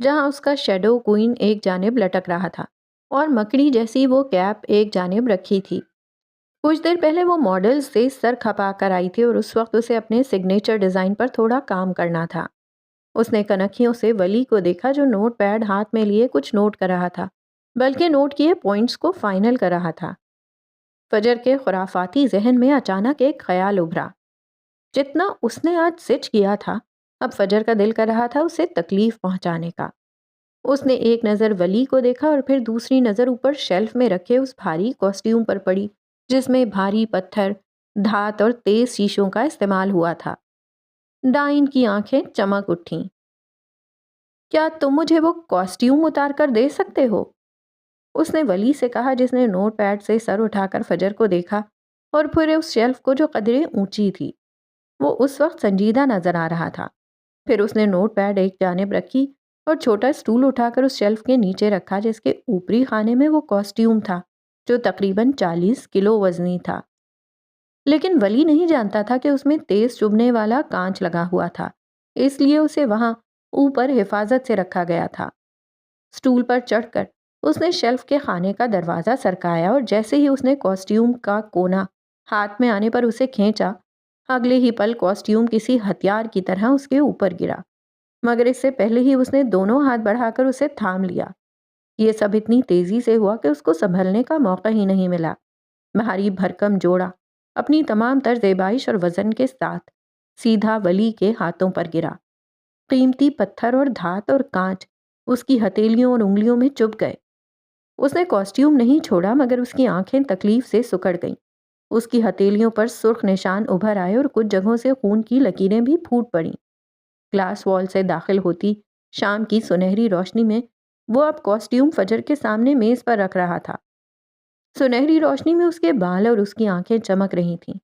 جہاں اس کا شیڈو کوئن ایک جانب لٹک رہا تھا اور مکڑی جیسی وہ کیپ ایک جانب رکھی تھی۔ کچھ دیر پہلے وہ ماڈل سے سر کھپا کر آئی تھی اور اس وقت اسے اپنے سگنیچر ڈیزائن پر تھوڑا کام کرنا تھا۔ اس نے کنکھیوں سے ولی کو دیکھا جو نوٹ پیڈ ہاتھ میں لیے کچھ نوٹ کر رہا تھا، بلکہ نوٹ کیے پوائنٹس کو فائنل کر رہا تھا۔ فجر کے خرافاتی ذہن میں اچانک ایک خیال ابھرا۔ جتنا اس نے آج سچ کیا تھا، اب فجر کا دل کر رہا تھا اسے تکلیف پہنچانے کا۔ اس نے ایک نظر ولی کو دیکھا اور پھر دوسری نظر اوپر شیلف میں رکھے اس بھاری کاسٹیوم پر پڑی جس میں بھاری پتھر، دھات اور تیز شیشوں کا استعمال ہوا تھا۔ ڈائن کی آنکھیں چمک اٹھیں۔ کیا تم مجھے وہ کاسٹیوم اتار کر دے سکتے ہو؟ اس نے ولی سے کہا جس نے نوٹ پیڈ سے سر اٹھا کر فجر کو دیکھا اور پھر اس شیلف کو جو قدرے اونچی تھی۔ وہ اس وقت سنجیدہ نظر آ رہا تھا۔ پھر اس نے نوٹ پیڈ ایک جانب رکھی اور چھوٹا اسٹول اٹھا کر اس شیلف کے نیچے رکھا جس کے اوپری خانے میں وہ کاسٹیوم تھا جو تقریباً 40 کلو وزنی تھا۔ لیکن ولی نہیں جانتا تھا کہ اس میں تیز چبھنے والا کانچ لگا ہوا تھا، اس لیے اسے وہاں اوپر حفاظت سے رکھا گیا تھا۔ اسٹول پر چڑھ کر اس نے شیلف کے خانے کا دروازہ سرکایا اور جیسے ہی اس نے کاسٹیوم کا کونا ہاتھ میں آنے پر اسے کھینچا، اگلے ہی پل کاسٹیوم کسی ہتھیار کی طرح اس کے اوپر گرا، مگر اس سے پہلے ہی اس نے دونوں ہاتھ بڑھا کر اسے تھام لیا۔ یہ سب اتنی تیزی سے ہوا کہ اس کو سنبھلنے کا موقع ہی نہیں ملا۔ بھاری بھرکم جوڑا اپنی تمام تر زیبائش اور وزن کے ساتھ سیدھا ولی کے ہاتھوں پر گرا۔ قیمتی پتھر اور دھات اور کانچ اس کی ہتھیلیوں اور انگلیوں میں چبھ گئے۔ اس نے کاسٹیوم نہیں چھوڑا مگر اس کی آنکھیں تکلیف سے سکڑ گئیں۔ اس کی ہتھیلیوں پر سرخ نشان ابھر آئے اور کچھ جگہوں سے خون کی لکیریں بھی پھوٹ پڑیں۔ گلاس وال سے داخل ہوتی شام کی سنہری روشنی میں وہ اب کاسٹیوم فجر کے سامنے میز پر رکھ رہا تھا۔ سنہری روشنی میں اس کے بال اور اس کی آنکھیں چمک رہی تھیں۔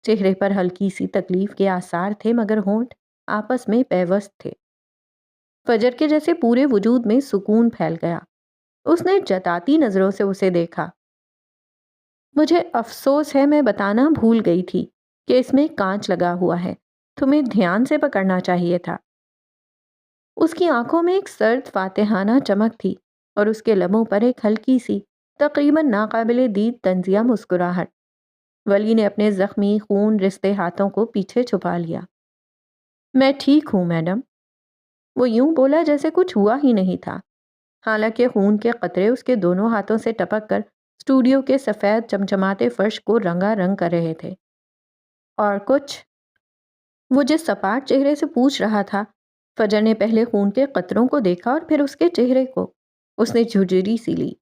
چہرے پر ہلکی سی تکلیف کے آثار تھے، مگر ہونٹ آپس میں پیوست تھے۔ فجر کے جیسے پورے وجود میں سکون پھیل گیا۔ اس نے جتاتی نظروں سے اسے دیکھا۔ مجھے افسوس ہے، میں بتانا بھول گئی تھی کہ اس میں کانچ لگا ہوا ہے، تمہیں دھیان سے پکڑنا چاہیے تھا۔ اس کی آنکھوں میں ایک سرد فاتحانہ چمک تھی اور اس کے لبوں پر ایک ہلکی سی تقریباً ناقابل دید طنزیہ مسکراہٹ۔ ولی نے اپنے زخمی خون رستے ہاتھوں کو پیچھے چھپا لیا۔ میں ٹھیک ہوں میڈم، وہ یوں بولا جیسے کچھ ہوا ہی نہیں تھا، حالانکہ خون کے قطرے اس کے دونوں ہاتھوں سے ٹپک کر اسٹوڈیو کے سفید چمچماتے فرش کو رنگا رنگ کر رہے تھے۔ اور کچھ؟ وہ جس سپاٹ چہرے سے پوچھ رہا تھا، فجر نے پہلے خون کے قطروں کو دیکھا اور پھر اس کے چہرے کو۔ اس نے جھجری سی لی۔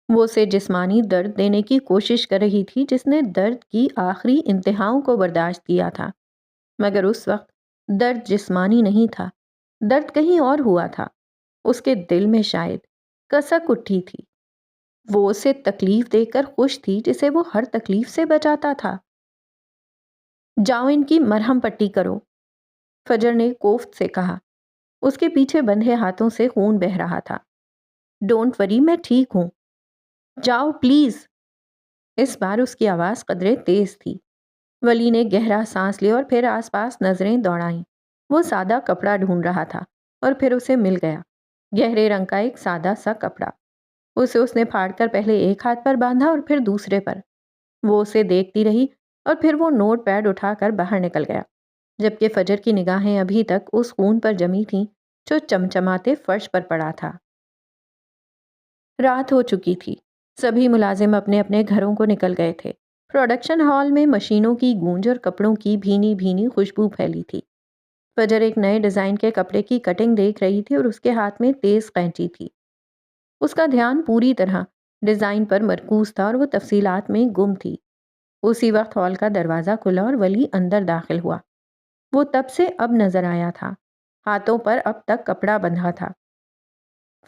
وہ اسے جسمانی درد دینے کی کوشش کر رہی تھی جس نے درد کی آخری انتہاؤں کو برداشت کیا تھا، مگر اس وقت درد جسمانی نہیں تھا، درد کہیں اور ہوا تھا۔ اس کے دل میں شاید کسک اٹھی تھی۔ وہ اسے تکلیف دے کر خوش تھی جسے وہ ہر تکلیف سے بچاتا تھا۔ جاؤ ان کی مرہم پٹی کرو، فجر نے کوفت سے کہا۔ اس کے پیچھے بندھے ہاتھوں سے خون بہہ رہا تھا۔ ڈونٹ وری، میں ٹھیک ہوں، جاؤ پلیز۔ اس بار اس کی آواز قدرے تیز تھی۔ ولی نے گہرا سانس لیا اور پھر آس پاس نظریں دوڑائیں۔ وہ سادہ کپڑا ڈھونڈ رہا تھا اور پھر اسے مل گیا، گہرے رنگ کا ایک سادہ سا کپڑا۔ اسے اس نے پھاڑ کر پہلے ایک ہاتھ پر باندھا اور پھر دوسرے پر۔ وہ اسے دیکھتی رہی اور پھر وہ نوٹ پیڈ اٹھا کر باہر نکل گیا، جبکہ فجر کی نگاہیں ابھی تک اس خون پر جمی تھیں جو چمچماتے فرش پر پڑا تھا۔ رات ہو چکی تھی۔ سبھی ملازم اپنے اپنے گھروں کو نکل گئے تھے۔ پروڈکشن ہال میں مشینوں کی گونج اور کپڑوں کی بھینی بھینی خوشبو پھیلی تھی۔ فجر ایک نئے ڈیزائن کے کپڑے کی کٹنگ دیکھ رہی تھی اور اس کے ہاتھ میں تیز قینچی تھی۔ اس کا دھیان پوری طرح ڈیزائن پر مرکوز تھا اور وہ تفصیلات میں گم تھی۔ اسی وقت ہال کا دروازہ کھلا اور ولی اندر داخل ہوا۔ وہ تب سے اب نظر آیا تھا، ہاتھوں پر اب تک کپڑا بندھا تھا۔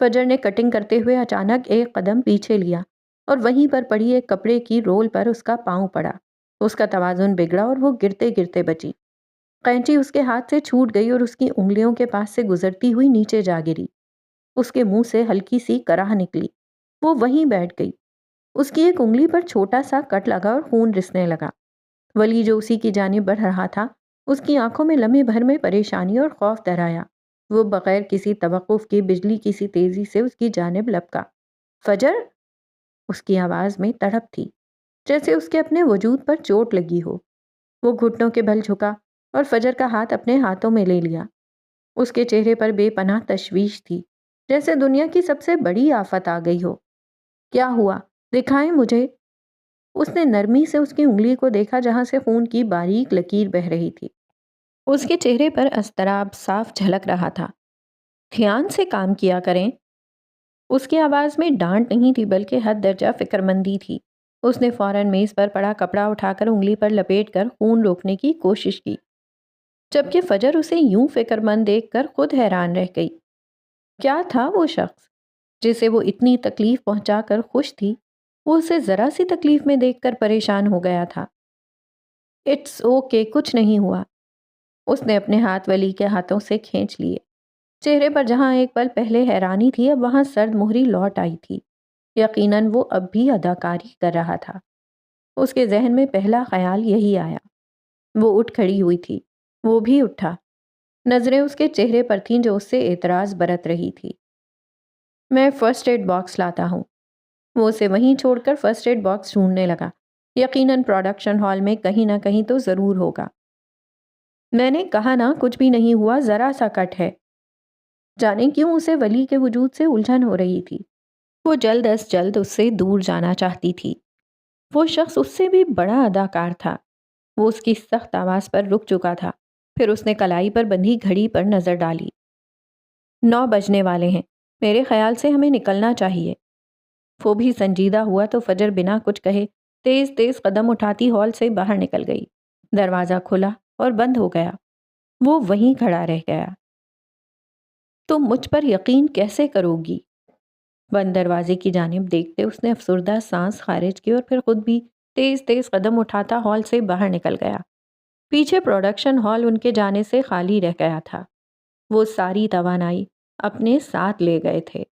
فجر نے کٹنگ کرتے ہوئے اچانک ایک قدم پیچھے لیا اور وہیں پر پڑی ایک کپڑے کی رول پر اس کا پاؤں پڑا۔ اس کا توازن بگڑا اور وہ گرتے گرتے بچی۔ قینچی اس کے ہاتھ سے چھوٹ گئی اور اس کی انگلیوں کے پاس سے گزرتی ہوئی نیچے جا گری۔ اس کے منہ سے ہلکی سی کراہ نکلی۔ وہ وہیں بیٹھ گئی۔ اس کی ایک انگلی پر چھوٹا سا کٹ لگا اور خون رسنے لگا۔ ولی جو اسی کی جانب بڑھ رہا تھا، اس کی آنکھوں میں لمحے بھر میں پریشانی اور خوف درایا۔ وہ بغیر کسی توقف کے بجلی کی سی تیزی سے اس کی جانب لپکا۔ فجر! اس کی آواز میں تڑپ تھی، جیسے اس کے اپنے وجود پر چوٹ لگی ہو۔ وہ گھٹنوں کے بل جھکا اور فجر کا ہاتھ اپنے ہاتھوں میں لے لیا۔ اس کے چہرے پر بے پناہ تشویش تھی، جیسے دنیا کی سب سے بڑی آفت آ گئی ہو۔ کیا ہوا؟ دکھائیں مجھے۔ اس نے نرمی سے اس کی انگلی کو دیکھا جہاں سے خون کی باریک لکیر بہہ رہی تھی۔ اس کے چہرے پر اضطراب صاف جھلک رہا تھا۔ دھیان سے کام کیا کریں۔ اس کی آواز میں ڈانٹ نہیں تھی بلکہ حد درجہ فکر مندی تھی۔ اس نے فوراً میز پر پڑا کپڑا اٹھا کر انگلی پر لپیٹ کر خون روکنے کی کوشش کی، جبکہ فجر اسے یوں فکر مند دیکھ کر خود حیران رہ گئی۔ کیا تھا وہ شخص جسے وہ اتنی تکلیف پہنچا کر خوش تھی؟ وہ اسے ذرا سی تکلیف میں دیکھ کر پریشان ہو گیا تھا۔ اٹس اوکے، کچھ نہیں ہوا۔ اس نے اپنے ہاتھ ولی کے ہاتھوں سے کھینچ لیے۔ چہرے پر جہاں ایک پل پہلے حیرانی تھی، اب وہاں سرد مہری لوٹ آئی تھی۔ یقیناً وہ اب بھی اداکاری کر رہا تھا۔ اس کے ذہن میں پہلا خیال یہی آیا۔ وہ اٹھ کھڑی ہوئی تھی۔ وہ بھی اٹھا۔ نظریں اس کے چہرے پر تھیں جو اس سے اعتراض برت رہی تھی۔ میں فرسٹ ایڈ باکس لاتا ہوں۔ وہ اسے وہیں چھوڑ کر فرسٹ ایڈ باکس ڈھونڈنے لگا۔ یقیناً پروڈکشن ہال میں کہیں نہ کہیں تو ضرور ہوگا۔ میں نے کہا نا، کچھ بھی نہیں ہوا، ذرا سا کٹ ہے۔ جانے کیوں اسے ولی کے وجود سے الجھن ہو رہی تھی۔ وہ جلد از جلد اس سے دور جانا چاہتی تھی۔ وہ شخص اس سے بھی بڑا اداکار تھا۔ وہ اس کی سخت آواز پر رک چکا تھا۔ پھر اس نے کلائی پر بندھی گھڑی پر نظر ڈالی۔ 9 بجنے والے ہیں، میرے خیال سے ہمیں نکلنا چاہیے۔ وہ بھی سنجیدہ ہوا تو فجر بنا کچھ کہے تیز تیز قدم اٹھاتی ہال سے باہر نکل گئی۔ دروازہ کھلا اور بند ہو گیا۔ وہ وہیں کھڑا رہ گیا۔ تم مجھ پر یقین کیسے کرو گی؟ بند دروازے کی جانب دیکھتے اس نے افسردہ سانس خارج کی اور پھر خود بھی تیز تیز قدم اٹھاتا ہال سے باہر نکل گیا۔ پیچھے پروڈکشن ہال ان کے جانے سے خالی رہ گیا تھا۔ وہ ساری توانائی اپنے ساتھ لے گئے تھے۔